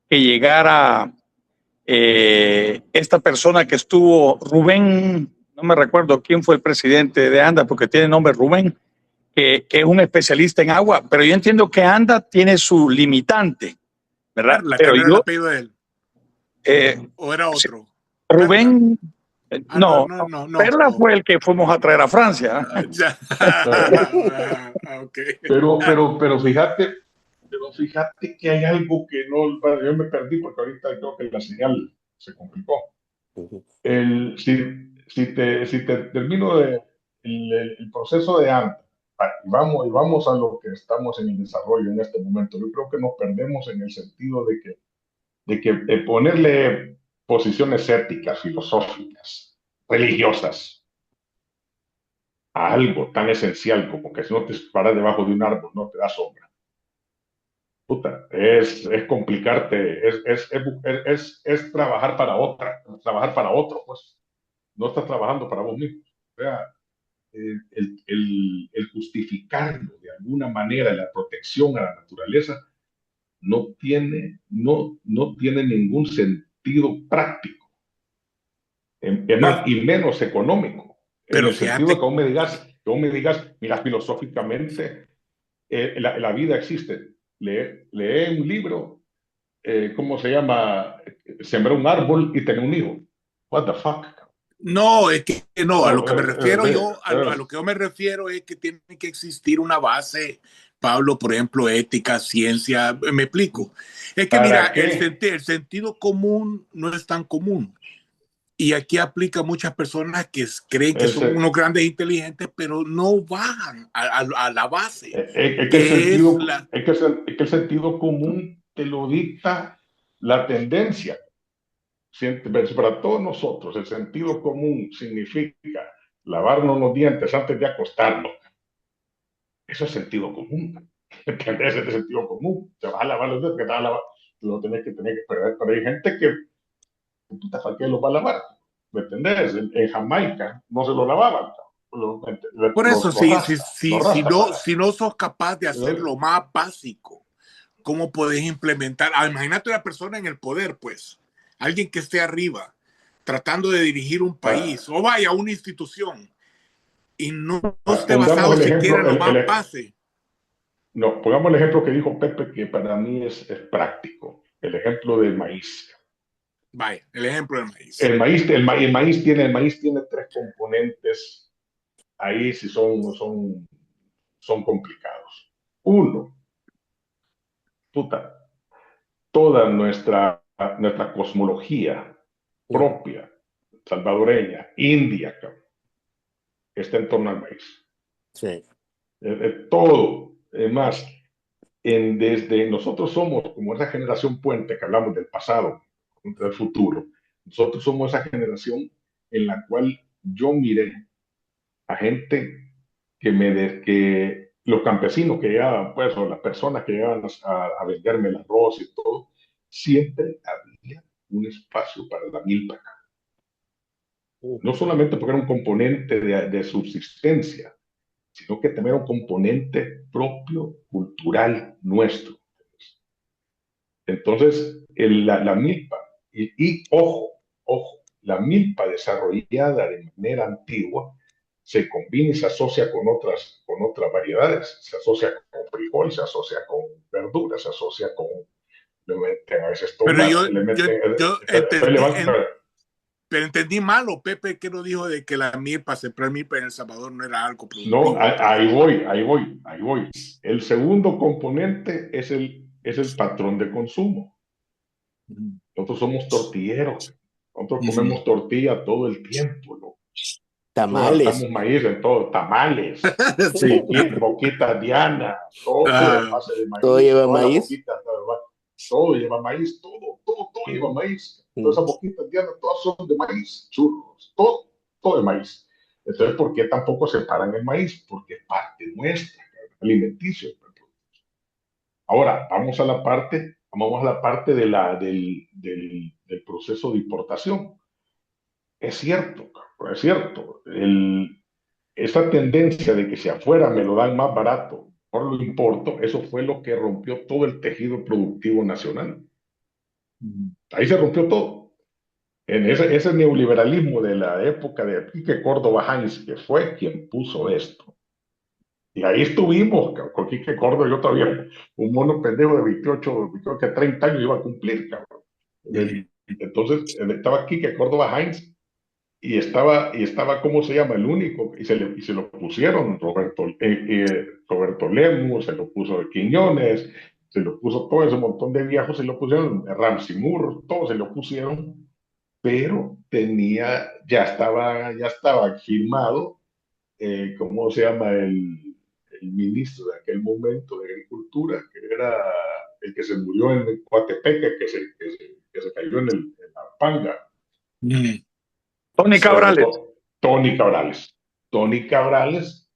que llegara esta persona que estuvo, Rubén, no me recuerdo quién fue el presidente de ANDA, porque tiene nombre Rubén, que es un especialista en agua, pero yo entiendo que ANDA tiene su limitante, ¿verdad? Perla, que Pero no era el yo, apellido de él. ¿O era sí, otro? Rubén, No, no, no, no, no. Perla Oh. fue el que fuimos a traer a Francia. Okay. Pero fíjate que hay algo que no, bueno, yo me perdí porque ahorita creo que la señal se complicó. Si te termino el proceso de ANTA, y vamos a lo que estamos en el desarrollo en este momento, yo creo que nos perdemos en el sentido de que ponerle posiciones éticas, filosóficas, religiosas a algo tan esencial como que si no te paras debajo de un árbol no te da sombra. Puta, es complicarte, es trabajar para trabajar para otro, pues no estás trabajando para vos mismo. O sea, el justificarlo de alguna manera, la protección a la naturaleza, no tiene ningún sentido práctico, y menos económico, en Pero el sentido de fíjate, que vos me digas, mira, filosóficamente, la vida existe. Lee un libro, ¿cómo se llama? Sembrar un árbol y tener un hijo. What the fuck? no, es que no, a lo No, que me refiero yo, a lo que yo me refiero es que tiene que existir una base, Pablo, por ejemplo, ética, ciencia, me explico. Es que mira, ¿para qué? el sentido común no es tan común. Y aquí aplica a muchas personas que creen que son Ese, unos grandes inteligentes, pero no bajan a la base, es que el que es sentido, la... es que el sentido común te lo dicta la tendencia. Para todos nosotros, el sentido común significa lavarnos los dientes antes de acostarnos. Eso es sentido común. ¿Entendés? Es de sentido común. Te vas a lavar los dientes, que te vas a lavar. Lo tenés que tener que perder. Pero hay gente que, puta, ¿para qué los va a lavar? ¿Me entendés? En Jamaica no se lo lavaban. Por eso, Los rasta, los si rastafari. no sos capaz de hacer ¿No? lo más básico, ¿cómo podés implementar? Imagínate una persona en el poder, pues, alguien que esté arriba, tratando de dirigir un país, o vaya, una institución, y no esté Pongamos basado el siquiera ejemplo, en lo más base. no, pongamos el ejemplo que dijo Pepe, que para mí es práctico. El ejemplo del maíz. Vaya, el ejemplo del maíz. El maíz tiene tres componentes. Ahí sí son complicados. Uno, puta, toda nuestra cosmología propia, salvadoreña, india, está en torno al maíz. Sí. Todo, más, desde nosotros somos como esa generación puente que hablamos del pasado, del futuro. Nosotros somos esa generación en la cual yo miré a gente que los campesinos que llegaban, pues, o las personas que llegaban a venderme el arroz y todo, siempre había un espacio para la milpa. No solamente porque era un componente de subsistencia, sino que también era un componente propio, cultural, nuestro. Entonces, la milpa, ojo, la milpa desarrollada de manera antigua se combina y se asocia con otras variedades. Se asocia con frijol, se asocia con verduras, se asocia con, le meten a veces Pero tomate, le meten, yo entonces le entendí, van, pero entendí mal, o Pepe que nos dijo de que la milpa, sembrar milpa en El Salvador no era algo no, productivo. ahí voy. El segundo componente es el patrón de consumo. Nosotros somos tortilleros. Nosotros comemos tortilla todo el tiempo, ¿no? Tamales. Gastamos maíz en todo, tamales, Sí. boquitas Diana, todo a base de Todo maíz, lleva todas las maíz. boquitas, todo lleva maíz, todo lleva maíz. Todas esas boquitas Diana, todas son de maíz, churros, todo de maíz. Entonces, ¿por qué tampoco separan el maíz? Porque es parte nuestra, alimenticio. Ahora, vamos a la parte del proceso de importación. Es cierto, es cierto. Esa tendencia de que si afuera me lo dan más barato, por lo importo, eso fue lo que rompió todo el tejido productivo nacional. Ahí se rompió todo. En ese neoliberalismo de la época de Quique Córdoba Heinz, que fue quien puso esto. Y ahí estuvimos, con Quique Córdoba, yo todavía, un mono pendejo de 28, creo que 30 años iba a cumplir, cabrón. Entonces, estaba Quique Córdoba Heinz y estaba, ¿cómo se llama? El único, y se lo pusieron Roberto Lemus, se lo puso Quiñones, se lo puso todo ese montón de viejos, se lo pusieron Ramsey Moore, todos se lo pusieron, pero ya estaba firmado, ¿cómo se llama? El ministro de aquel momento de Agricultura, que era el que se murió en Coatepeque, que se cayó en la panga. Tony Cabrales. Tony Cabrales. Tony Cabrales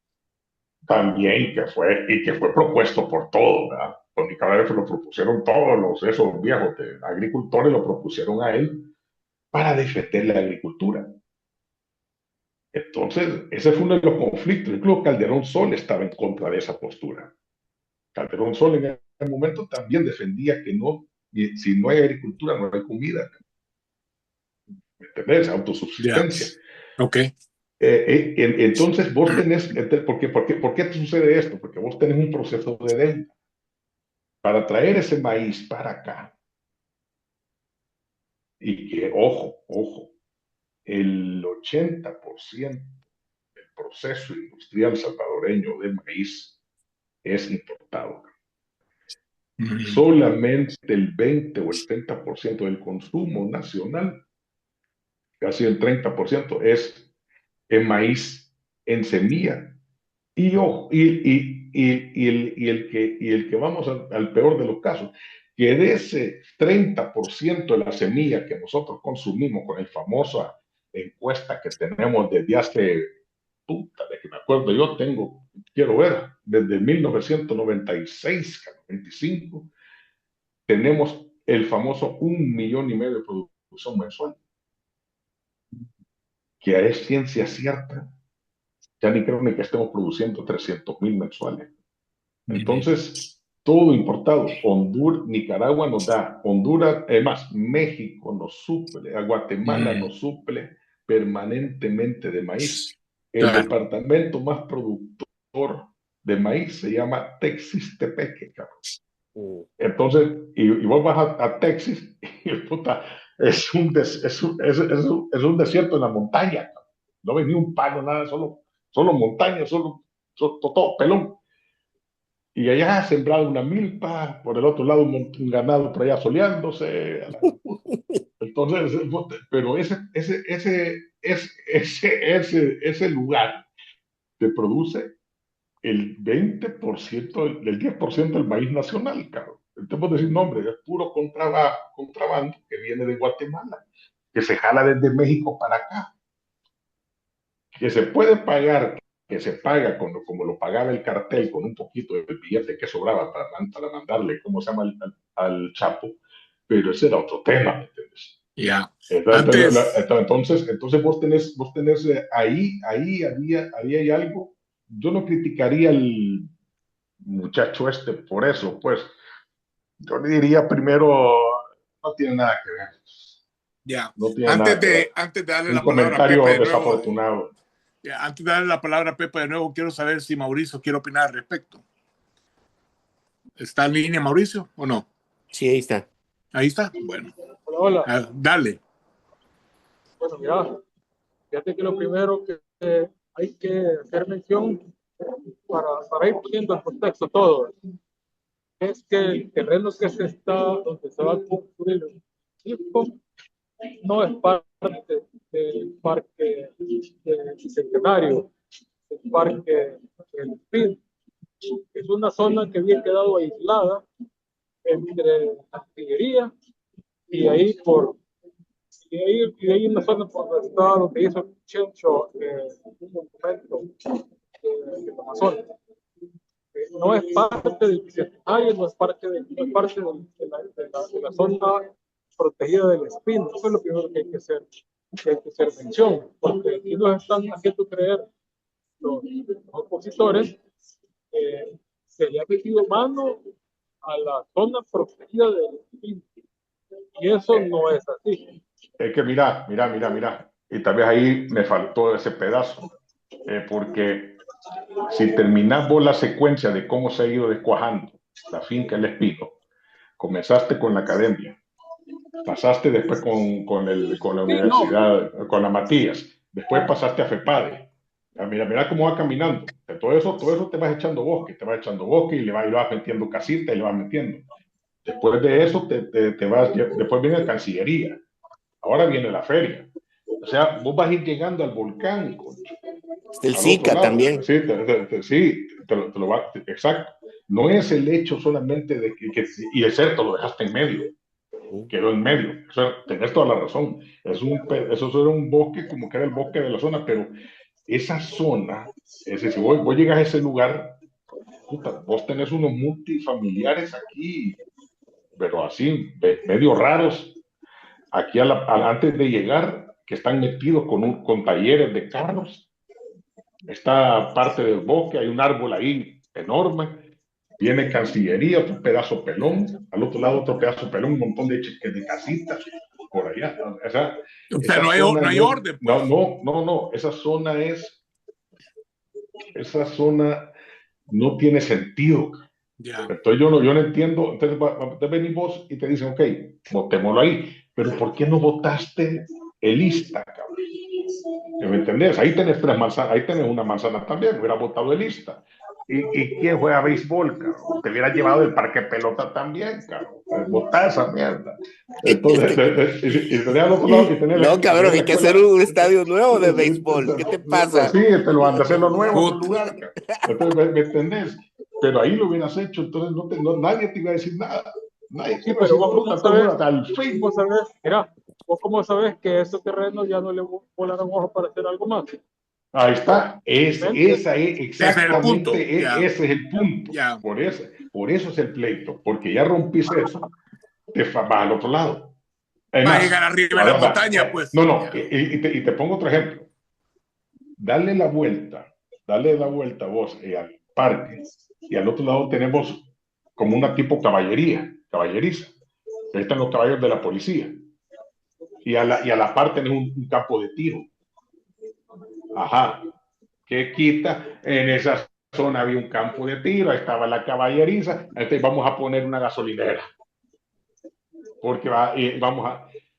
también, que fue propuesto por todos, ¿verdad? Tony Cabrales lo propusieron todos esos viejos agricultores, lo propusieron a él para defender la agricultura. Entonces, ese fue uno de los conflictos. Incluso Calderón Sol estaba en contra de esa postura. Calderón Sol en ese momento también defendía que si no hay agricultura, no hay comida. ¿Me entendés? Autosubsistencia. Yeah. Ok. Entonces vos tenés, ¿por qué te sucede esto? Porque vos tenés un proceso de deuda. Para traer ese maíz para acá, y que, ojo, el 80% del proceso industrial salvadoreño de maíz es importado. Solamente el 20 o el 30% del consumo nacional, casi el 30%, es en maíz en semilla. Y el que vamos al peor de los casos, que de ese 30% de la semilla que nosotros consumimos con el famosa encuesta que tenemos desde hace, de que me acuerdo, quiero ver, desde 1996, 95, tenemos el famoso 1,5 millones de producción mensual, que es ciencia cierta. Ya ni creo ni que estemos produciendo 300,000 mensuales. Entonces, todo importado. Honduras, Nicaragua nos da, Honduras, además, México nos suple, a Guatemala nos suple permanentemente de maíz. El departamento más productor de maíz se llama Texistepeque, cabrón. Entonces, y vos vas a Texas y puta, es un desierto en la montaña, cabrón. No ves ni un palo, nada, solo montaña, todo pelón. Y allá sembrado una milpa, por el otro lado un ganado por allá soleándose. Entonces, pero ese lugar te produce el 20%, el 10% del maíz nacional, cabrón. Entonces decir, no, hombre, es puro contrabando que viene de Guatemala, que se jala desde México para acá, que se puede pagar que se paga como lo pagaba el cartel con un poquito del billete que sobraba para mandarle, ¿cómo se llama? Al Chapo, pero ese era otro tema, ¿me entiendes? Ya. Entonces vos tenés ahí había algo. Yo no criticaría al muchacho este por eso, pues. Yo le diría primero, no tiene nada que ver. Ya. No tiene nada que ver. Antes de darle Un la palabra a comentario Pepe de nuevo, desafortunado. antes de darle la palabra a Pepe de nuevo, quiero saber si Mauricio quiere opinar al respecto. ¿Está en línea Mauricio o no? Sí, ahí está. Ahí está. Bueno. Hola. Dale. Bueno, mira, fíjate que lo primero que hay que hacer mención para ir poniendo en contexto todo es que el terreno donde se va a construir el equipo no es parte del parque Bicentenario, el parque del Espín. Es una zona que había quedado aislada entre Artillería y ahí hay una zona por donde está donde hizo Chencho un monumento de Amazonas. No es parte del bicentenario, no es parte de la zona protegida del espino. Eso es lo primero que hay que hacer mención, porque aquí nos están haciendo creer los opositores que se le ha metido mano a la zona protegida del espino. Y eso no es así. Es que mira. Y tal vez ahí me faltó ese pedazo. Porque si terminas vos la secuencia de cómo se ha ido descuajando la finca El Espino, comenzaste con la academia, pasaste después con la universidad, con la Matías, después pasaste a FEPADE. Mira cómo va caminando. Todo eso te vas echando bosque y le vas metiendo casita y le vas metiendo. Después de eso después viene la Cancillería. Ahora viene la feria. O sea, vos vas a ir llegando al volcán. El Zika también. Sí, te lo va, exacto. No es el hecho solamente de y es cierto, lo dejaste en medio. Quedó en medio. O sea, tenés toda la razón. Eso era un bosque como que era el bosque de la zona, pero esa zona, es decir, si vos llegas a ese lugar, puta, vos tenés unos multifamiliares aquí, pero así, medio raros, aquí antes de llegar, que están metidos con talleres de carros. Esta parte del bosque, hay un árbol ahí enorme, viene Cancillería, otro pedazo pelón, al otro lado otro pedazo pelón, un montón de casitas por allá. O sea, no hay orden. Pues. No, esa zona no tiene sentido. Ya. Entonces yo no entiendo. Entonces venís vos y te dicen, ok, votémoslo ahí, pero ¿por qué no votaste el ISTA, cabrón? ¿Me entendés? Ahí tenés una manzana también, hubiera votado el ISTA. ¿Y quién juega béisbol, cabrón? Te hubiera llevado el parque pelota también, cabrón. Votá esa mierda. Entonces, y tenés al otro lado. No, cabrón, hay que hacer un estadio nuevo de béisbol. ¿Qué te pasa? Sí, te lo van a hacer lo nuevo en otro lugar, cabrón. Entonces, ¿me entendés? Pero ahí lo hubieras hecho, entonces nadie te iba a decir nada. Nadie. Sí, pero vos cómo sabes, mira, vos cómo sabes que esos terrenos ya no le volaron ojos para hacer algo más. Ahí está, exactamente, ese es el punto. Por eso es el pleito, porque ya rompiste eso, te vas al otro lado. Va a llegar arriba de la montaña, pues. No, y te pongo otro ejemplo. Dale la vuelta vos al parque, y al otro lado tenemos como una tipo caballeriza. Ahí están los caballos de la policía. Y a la par tenés un campo de tiro. Ajá. ¿Qué quita? En esa zona había un campo de tiro, ahí estaba la caballeriza, entonces vamos a poner una gasolinera. Porque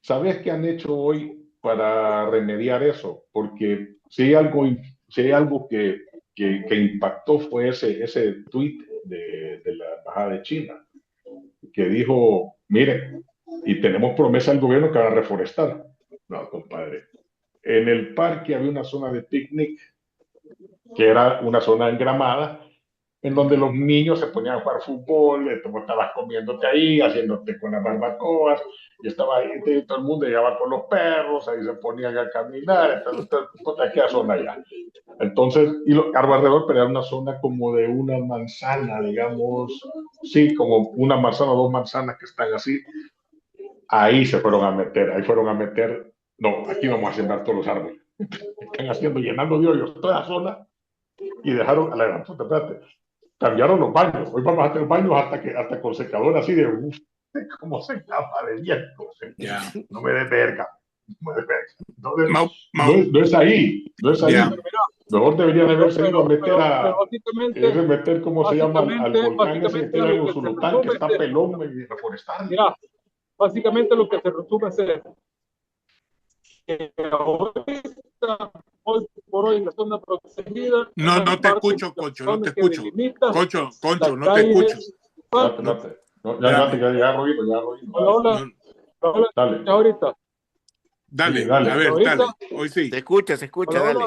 ¿sabes qué han hecho hoy para remediar eso? Porque si hay algo que impactó fue ese tweet de la embajada de China, que dijo, miren, y tenemos promesa del gobierno que van a reforestar. No, compadre. En el parque había una zona de picnic que era una zona engramada, en donde los niños se ponían a jugar fútbol, tú estabas comiéndote ahí, haciéndote con las barbacoas, y estaba ahí, todo el mundo llegaba con los perros, ahí se ponían a caminar, entonces, aquella zona allá. Entonces, alrededor, pero era una zona como de una manzana, digamos, sí, como una manzana o dos manzanas que están así. Ahí se fueron a meter, no, aquí vamos a sembrar todos los árboles. Están haciendo, llenando de hoyos toda la zona y dejaron a la gran puta, espérate, cambiaron los baños. Hoy vamos a tener baños hasta con secador así de cómo se llama de viento. Yeah. No me des verga. No me des verga. Entonces, no es ahí. No es ahí. Yeah. Mejor deberían haberse ido a meter, ¿cómo se llama? Al volcán ese que tiene en Usulután, que está pelón y reforestar. Mira, básicamente lo que se resume es que hoy por hoy la zona protegida. No te escucho, Concho, no te escucho. Concho, no te escucho. Ya ruido. Hola. Dale. Ahorita. Dale, sí, dale. A ver, ahorita, dale. Hoy sí. Se escucha, dale.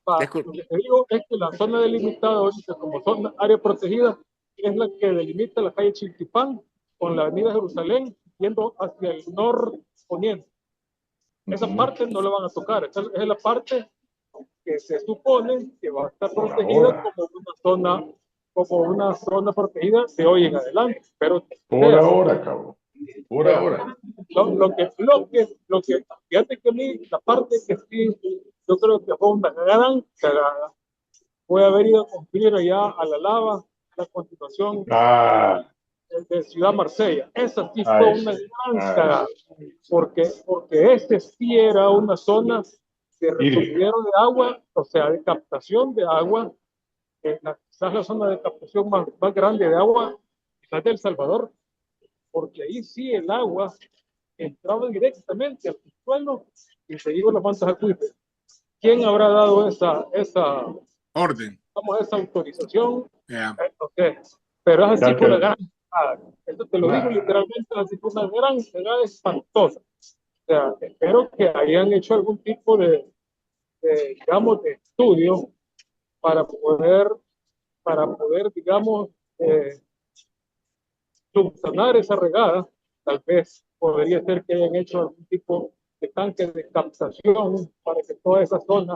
Lo que te digo es que la zona delimitada ahorita como zona área protegida es la que delimita la calle Chiltipán con la avenida Jerusalén yendo hacia el norponiente. Esa parte no la van a tocar, esa es la parte que se supone que va a estar protegida como una zona protegida de hoy en adelante. Pero por ahora, cabrón. Por ahora. Lo que, fíjate que a mí, la parte que sí, yo creo que fue una gran cagada, fue haber ido a cumplir allá a la lava la continuación de Ciudad Marsella. Esa sí fue una gran cagada, porque este sí era una zona de recogimiento de agua, o sea, de captación de agua, quizás la zona de captación más grande de agua, quizás de El Salvador, porque ahí sí el agua entraba directamente al suelo y se iba a las mantas acuíferas. ¿Quién habrá dado esa orden? Vamos, esa autorización. Yeah. Okay. Pero es así por la gran cagada. Esto te lo digo literalmente, así por una gran cagada espantosa. O sea, espero que hayan hecho algún tipo de digamos, de estudio para poder, digamos, subsanar esa regada. Tal vez podría ser que hayan hecho algún tipo de tanque de captación para que toda esa zona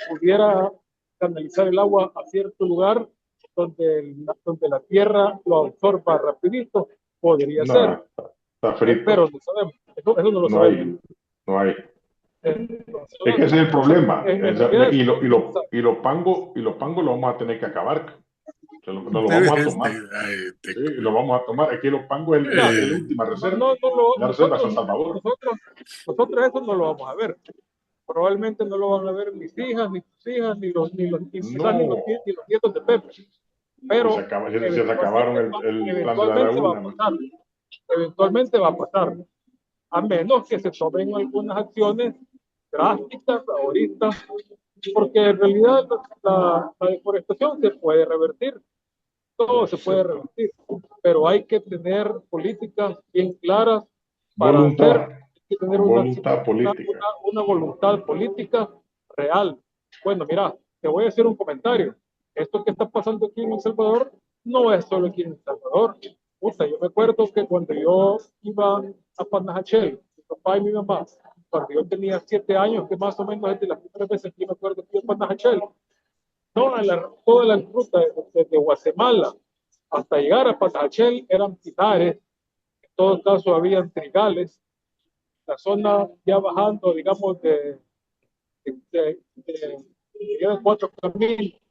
pudiera canalizar el agua a cierto lugar donde la tierra lo absorba rapidito. Podría ser. Está frito. Pero no sabemos. Eso no lo sabemos. No hay. Entonces, es que ese es el problema. Y los pangos lo vamos a tener que acabar. Lo vamos a tomar. Sí, lo vamos a tomar. Aquí los pangos es la última reserva. La reserva de San Salvador. Nosotros eso no lo vamos a ver. Probablemente no lo van a ver mis hijas, ni tus hijas, ni los nietos de Pepe. Pero se acabaron el plan de la laguna. Eventualmente va a pasar. A menos que se tomen algunas acciones drásticas ahorita, porque en realidad la deforestación se puede revertir, todo se puede revertir, pero hay que tener políticas bien claras para tener una voluntad política real. Bueno, mira, te voy a hacer un comentario. Esto que está pasando aquí en El Salvador no es solo aquí en El Salvador. Yo me acuerdo que cuando yo iba a Panajachel, mi papá y mi mamá, cuando yo tenía 7 años, que más o menos es de las primeras veces que yo me acuerdo que iba a Panajachel, toda la ruta desde Guatemala hasta llegar a Panajachel eran pilares, en todo caso habían trigales, la zona ya bajando, digamos, de 4 caminos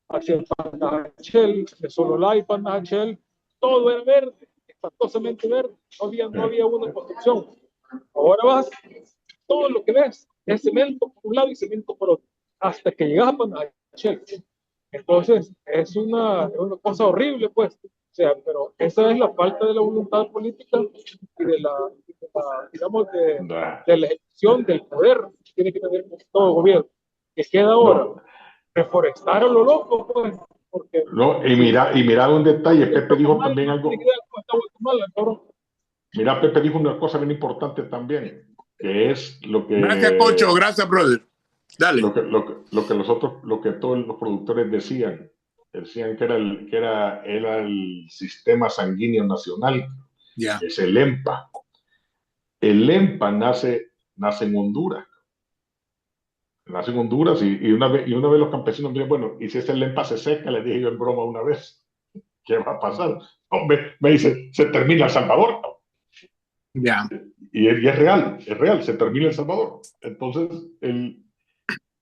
hacia Panajachel, de Sololá y Panajachel, todo era verde, espantosamente verde, no había una construcción. Ahora vas, todo lo que ves es cemento por un lado y cemento por otro, hasta que llegas a Panajachel. Entonces, es una cosa horrible, pues. O sea, pero esa es la falta de la voluntad política y de la ejecución del poder que tiene que tener todo gobierno. Que queda ahora reforestar a lo loco, pues. Porque, y mira un detalle, Pepe dijo también algo. Mira, Pepe dijo una cosa bien importante también, que es lo que... Gracias, Concho, gracias, brother. Dale. Lo que todos los productores decían que era el sistema sanguíneo nacional, Ya. es el EMPA. El EMPA nace en Honduras. Nace en Honduras y una vez los campesinos me dijeron, bueno, y si este EMPA se seca, le dije yo en broma una vez, ¿qué va a pasar? Hombre, me dice, se termina El Salvador. Ya. Y es real, se termina El Salvador.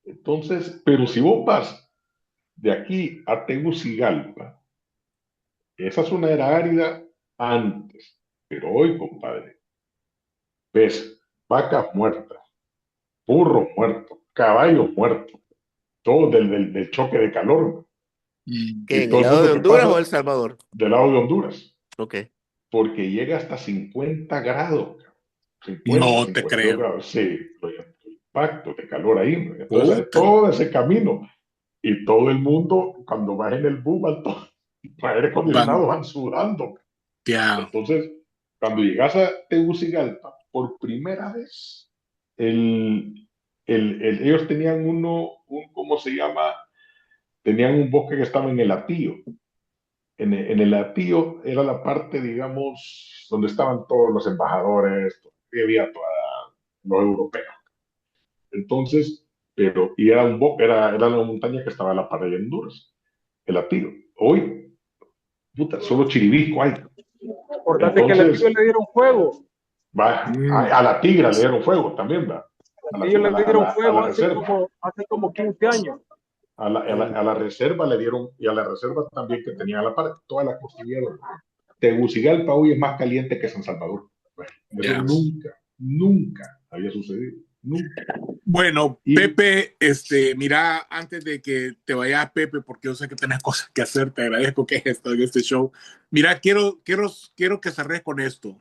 Entonces, pero si vos vas de aquí a Tegucigalpa, esa zona era árida antes, pero hoy, compadre, ves vacas muertas, burros muertos, caballos muertos, todo del choque de calor. ¿Que Y en todo el el lado mundo de que Honduras pasa o El Salvador? del lado de Honduras, Ok. porque llega hasta 50 grados. 50, No te 52 creo. grados, sí, el impacto de calor ahí. Entonces, Puta. todo ese camino y todo el mundo, cuando vas en el bus, van todos aire acondicionado, van sudando. Ya. Entonces, cuando llegas a Tegucigalpa, por primera vez, ellos tenían ¿cómo se llama? Tenían un bosque que estaba en el Apío. En el Apío era la parte, digamos, donde estaban todos los embajadores, que había todos los europeos. Entonces, y era era la montaña que estaba en la pared de Honduras, el Apío. Hoy, puta, solo Chiribisco hay. Importante que a la Tigre le dieron fuego. A la Tigra le dieron fuego también, ¿va? Ellos le dieron A fuego la reserva. hace como 15 años. A la reserva le dieron, y a la reserva también que tenía la parte, toda la costillera. Tegucigalpa hoy es más caliente que San Salvador. Bueno, eso nunca había sucedido. Nunca. Bueno, Pepe, mira, antes de que te vayas, Pepe, porque yo sé que tenés cosas que hacer, te agradezco que hayas estado en este show. Mira, quiero que cerres con esto.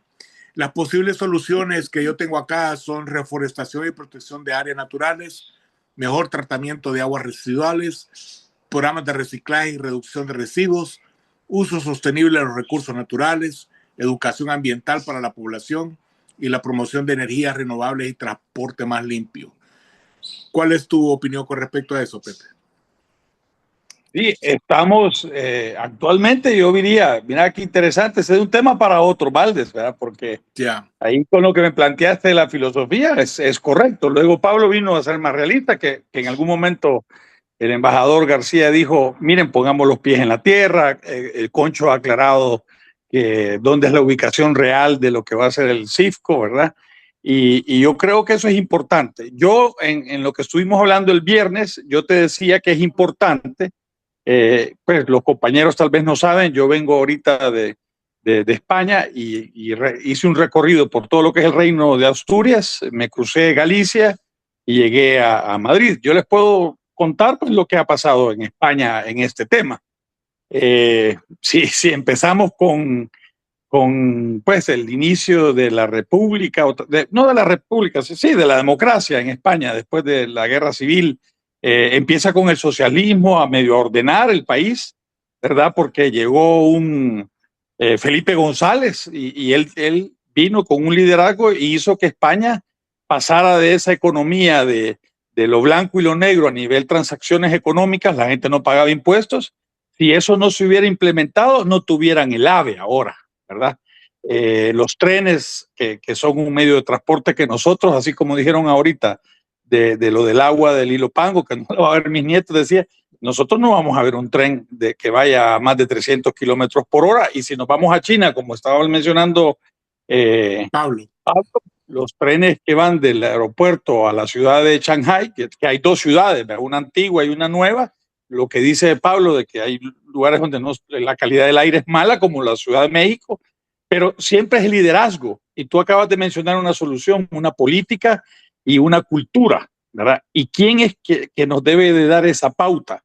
Las posibles soluciones que yo tengo acá son reforestación y protección de áreas naturales, mejor tratamiento de aguas residuales, programas de reciclaje y reducción de residuos, uso sostenible de los recursos naturales, educación ambiental para la población y la promoción de energías renovables y transporte más limpio. ¿Cuál es tu opinión con respecto a eso, Pepe? Sí, estamos actualmente, yo diría, mira qué interesante, ese es un tema para otro, Valdés, ¿verdad? Porque ahí con lo que me planteaste de la filosofía es correcto. Luego Pablo vino a ser más realista, que en algún momento el embajador García dijo, miren, pongamos los pies en la tierra, el Concho ha aclarado dónde es la ubicación real de lo que va a ser el CIFCO, ¿verdad? Y yo creo que eso es importante. Yo, en lo que estuvimos hablando el viernes, yo te decía que es importante. Pues los compañeros tal vez no saben, yo vengo ahorita de España y hice un recorrido por todo lo que es el reino de Asturias, me crucé Galicia y llegué a Madrid. Yo les puedo contar pues lo que ha pasado en España en este tema. Si empezamos con pues el inicio de la República, no de la República, sí, de la democracia en España después de la Guerra Civil, empieza con el socialismo a medio ordenar el país, ¿verdad? Porque llegó un Felipe González y él vino con un liderazgo y hizo que España pasara de esa economía de lo blanco y lo negro a nivel transacciones económicas, la gente no pagaba impuestos. Si eso no se hubiera implementado, no tuvieran el AVE ahora, ¿verdad? Los trenes, que son un medio de transporte que nosotros, así como dijeron ahorita, de lo del agua del hilo Pango, que no lo va a ver mis nietos, decía, nosotros no vamos a ver un tren que vaya a más de 300 kilómetros por hora, y si nos vamos a China, como estaba mencionando Pablo, los trenes que van del aeropuerto a la ciudad de Shanghai, que hay dos ciudades, una antigua y una nueva, lo que dice Pablo de que hay lugares donde la calidad del aire es mala, como la Ciudad de México, pero siempre es el liderazgo. Y tú acabas de mencionar una solución, una política y una cultura, ¿verdad? ¿Y quién es que nos debe de dar esa pauta?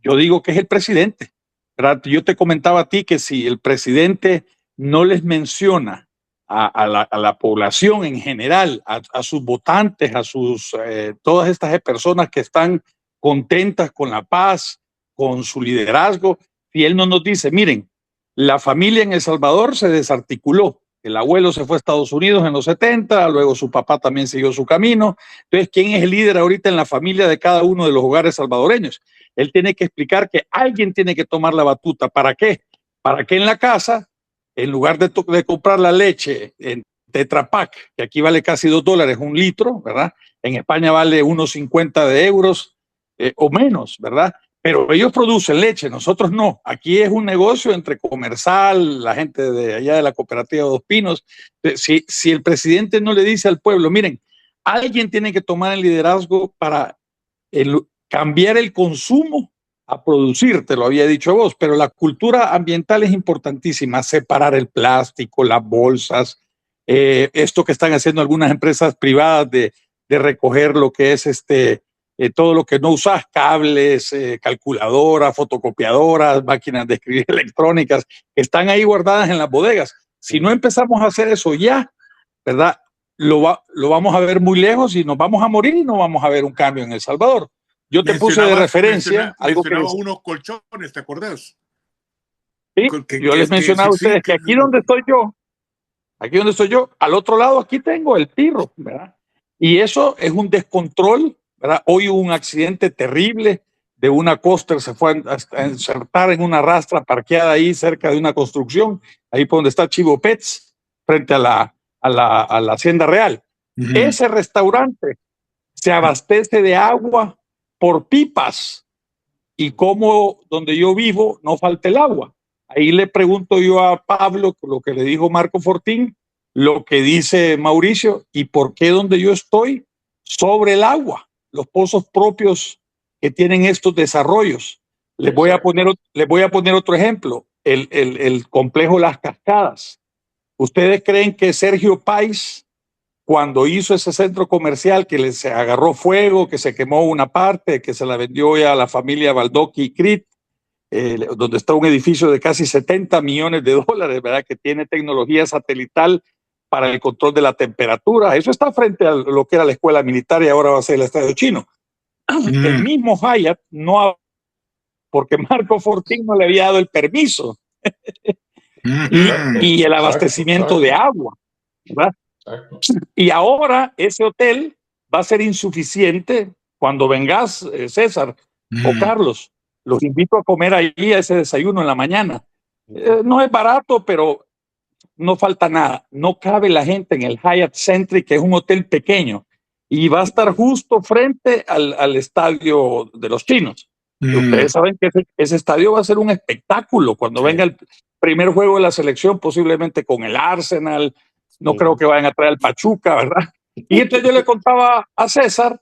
Yo digo que es el presidente, ¿verdad? Yo te comentaba a ti que si el presidente no les menciona a la población en general, a sus votantes, todas estas personas que están contentas con la paz, con su liderazgo, si él no nos dice, miren, la familia en El Salvador se desarticuló, El abuelo se fue a Estados Unidos en los 70, luego su papá también siguió su camino. Entonces, ¿quién es el líder ahorita en la familia de cada uno de los hogares salvadoreños? Él tiene que explicar que alguien tiene que tomar la batuta. ¿Para qué? Para que en la casa, en lugar de comprar la leche en Tetra Pak, que aquí vale casi $2 un litro, ¿verdad? En España vale unos 50 euros o menos, ¿verdad? Pero ellos producen leche, nosotros no. Aquí es un negocio entre Comersal, la gente de allá de la cooperativa Dos Pinos. Si el presidente no le dice al pueblo, miren, alguien tiene que tomar el liderazgo para cambiar el consumo a producir, te lo había dicho vos, pero la cultura ambiental es importantísima, separar el plástico, las bolsas, esto que están haciendo algunas empresas privadas de recoger lo que es todo lo que no usas, cables, calculadoras, fotocopiadoras, máquinas de escribir electrónicas, que están ahí guardadas en las bodegas. Si no empezamos a hacer eso ya, ¿verdad? Lo vamos a ver muy lejos y nos vamos a morir y no vamos a ver un cambio en El Salvador. Yo te puse de referencia algo que unos colchones, ¿te acordás? Sí, yo les mencionaba a ustedes que aquí donde estoy yo, al otro lado aquí tengo el Pirro, ¿verdad? Y eso es un descontrol, ¿verdad? Hoy hubo un accidente terrible de una coaster, se fue a insertar en una rastra parqueada ahí cerca de una construcción, ahí por donde está Chivo Pets, frente a la Hacienda Real. Ese restaurante se abastece de agua por pipas y como donde yo vivo no falta el agua. Ahí le pregunto yo a Pablo lo que le dijo Marco Fortín, lo que dice Mauricio, y por qué donde yo estoy sobre el agua, los pozos propios que tienen estos desarrollos. Les voy a poner otro ejemplo, el complejo Las Cascadas. ¿Ustedes creen que Sergio Páez, cuando hizo ese centro comercial que se agarró fuego, que se quemó una parte, que se la vendió ya a la familia Baldocky y Crit, donde está un edificio de casi $70 millones, ¿verdad? Que tiene tecnología satelital para el control de la temperatura? Eso está frente a lo que era la escuela militar y ahora va a ser el Estadio Chino. El mismo Hyatt no, porque Marco Fortín no le había dado el permiso y el abastecimiento de agua, ¿verdad? Y ahora ese hotel va a ser insuficiente cuando vengas, César o Carlos. Los invito a comer ahí a ese desayuno en la mañana. No es barato, pero no falta nada. No cabe la gente en el Hyatt Century, que es un hotel pequeño, y va a estar justo frente al estadio de los Chinos. Ustedes saben que ese estadio va a ser un espectáculo cuando venga el primer juego de la selección, posiblemente con el Arsenal. No creo que vayan a traer al Pachuca, ¿verdad? Y entonces yo le contaba a César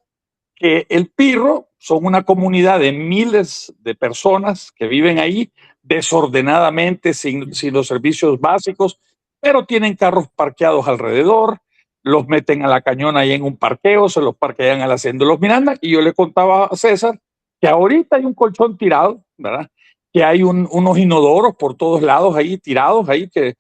que el Pirro son una comunidad de miles de personas que viven ahí desordenadamente, sin los servicios básicos, pero tienen carros parqueados alrededor, los meten a la cañona ahí en un parqueo, se los parquean a la Hacienda de los Miranda, y yo le contaba a César que ahorita hay un colchón tirado, ¿verdad? Que hay unos inodoros por todos lados ahí tirados, ahí que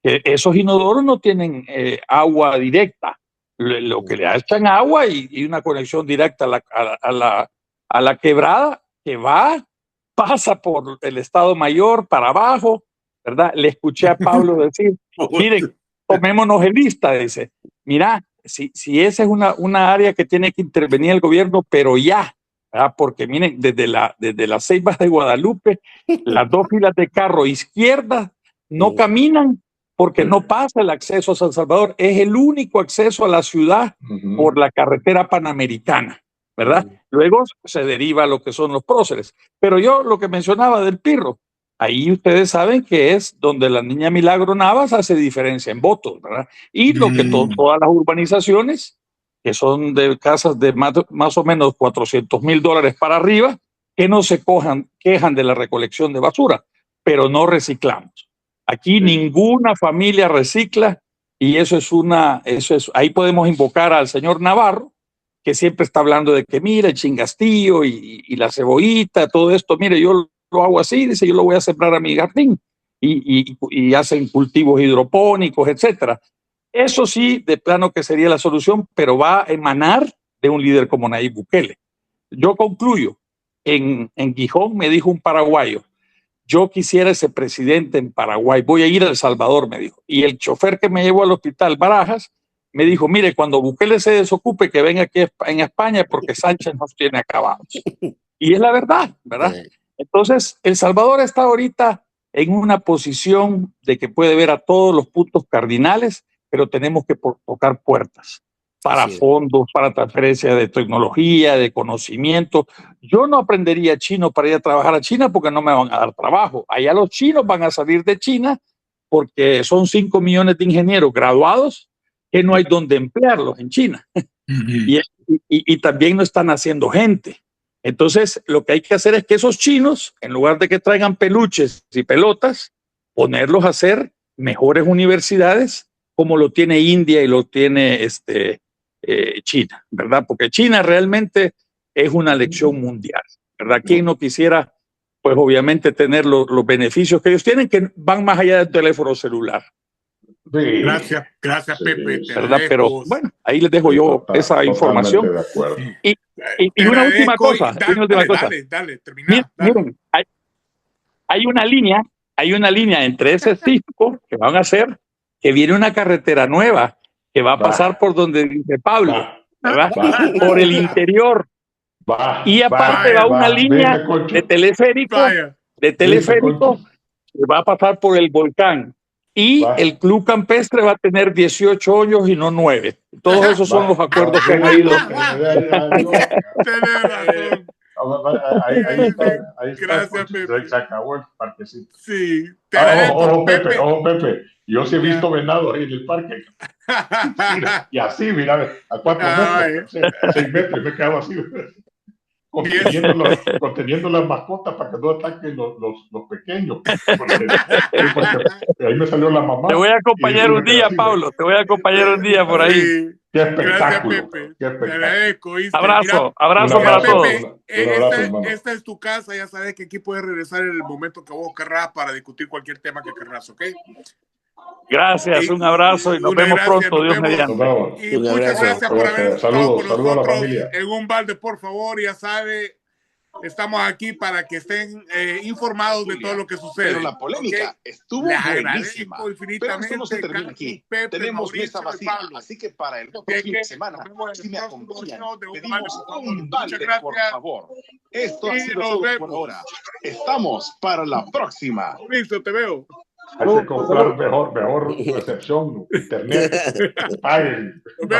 esos inodoros no tienen agua directa. Lo que le echan agua y una conexión directa a la quebrada que pasa por el Estado Mayor para abajo, ¿verdad? Le escuché a Pablo decir, miren, tomémonos en lista, dice, mira, si esa es una área que tiene que intervenir el gobierno, pero ya, ¿verdad? Porque miren, desde las Ceibas de Guadalupe, las dos filas de carro izquierda no caminan porque no pasa el acceso a San Salvador, es el único acceso a la ciudad por la carretera panamericana, ¿verdad? Luego se deriva a lo que son los próceres. Pero yo lo que mencionaba del Pirro, ahí ustedes saben que es donde la niña Milagro Navas hace diferencia en votos, ¿verdad? Y lo que todas las urbanizaciones, que son de casas de más o menos $400,000 para arriba, que no se quejan de la recolección de basura, pero no reciclamos. Aquí ninguna familia recicla y eso es ahí podemos invocar al señor Navarro, que siempre está hablando de que mira el chingastillo y la cebollita, todo esto, mire, yo lo hago así, dice, yo lo voy a sembrar a mi jardín y hacen cultivos hidropónicos, etcétera. Eso sí, de plano que sería la solución, pero va a emanar de un líder como Nayib Bukele. Yo concluyo, en Gijón me dijo un paraguayo, yo quisiera ese presidente en Paraguay, voy a ir a El Salvador, me dijo. Y el chofer que me llevó al hospital Barajas me dijo, mire, cuando Bukele se desocupe, que venga aquí en España porque Sánchez nos tiene acabados. Y es la verdad, ¿verdad? Entonces, El Salvador está ahorita en una posición de que puede ver a todos los puntos cardinales, pero tenemos que tocar puertas para fondos, para transferencia de tecnología, de conocimiento. Yo no aprendería chino para ir a trabajar a China porque no me van a dar trabajo. Allá los chinos van a salir de China porque son 5 millones de ingenieros graduados que no hay donde emplearlos en China. Y también no están haciendo gente. Entonces, lo que hay que hacer es que esos chinos, en lugar de que traigan peluches y pelotas, ponerlos a hacer mejores universidades como lo tiene India y lo tiene China, ¿verdad? Porque China realmente es una lección mundial, ¿verdad? ¿Quién no quisiera, pues obviamente, tener los beneficios que ellos tienen, que van más allá del teléfono celular? Sí. Gracias, Pepe. ¿Verdad? Pero bueno, ahí les dejo yo esa información. De acuerdo. Y una última cosa. Dale, termina. Miren, hay una línea entre ese Cisco que van a hacer, que viene una carretera nueva que va a pasar por donde dice Pablo, ¿verdad? Por el interior. Y aparte va una línea de teleférico que va a pasar por el volcán. Y el Club Campestre va a tener 18 hoyos y no 9. Todos esos son los acuerdos que han habido. Ahí Gracias, Pepe. Se acabó el parquecito. Sí. Ojo, Pepe. Yo sí he visto venados ahí en el parque. Mira, y así, mira, a 4 metros, 6 metros, me he quedado así. Conteniendo las mascotas para que no ataquen los pequeños. Porque ahí me salió la mamá. Te voy a acompañar un día, Pablo. Te voy a acompañar un día por ahí. Sí. Qué espectáculo. Gracias, Pepe. Qué espectáculo. Te agradezco. Abrazo para todos. Esta es tu casa. Ya sabes que aquí puedes regresar en el momento que vos querrás para discutir cualquier tema que querrás, ¿ok? Gracias, un abrazo y nos vemos pronto, Dios mediante. Y muchas gracias por haber estado con saludos a la nosotros familia. en un balde, por favor. Ya sabe, estamos aquí para que estén informados de todo lo que sucede. Pero la polémica estuvo buenísima. Pero esto no se termina aquí. Tenemos mesa vacía, así que para el próximo fin de semana, si me acompañan, pedimos un balde, por favor. Esto ha sido todo por ahora. Estamos para la próxima. Listo, te veo. Hay que comprar mejor recepción, internet. Paguen. Nos vemos.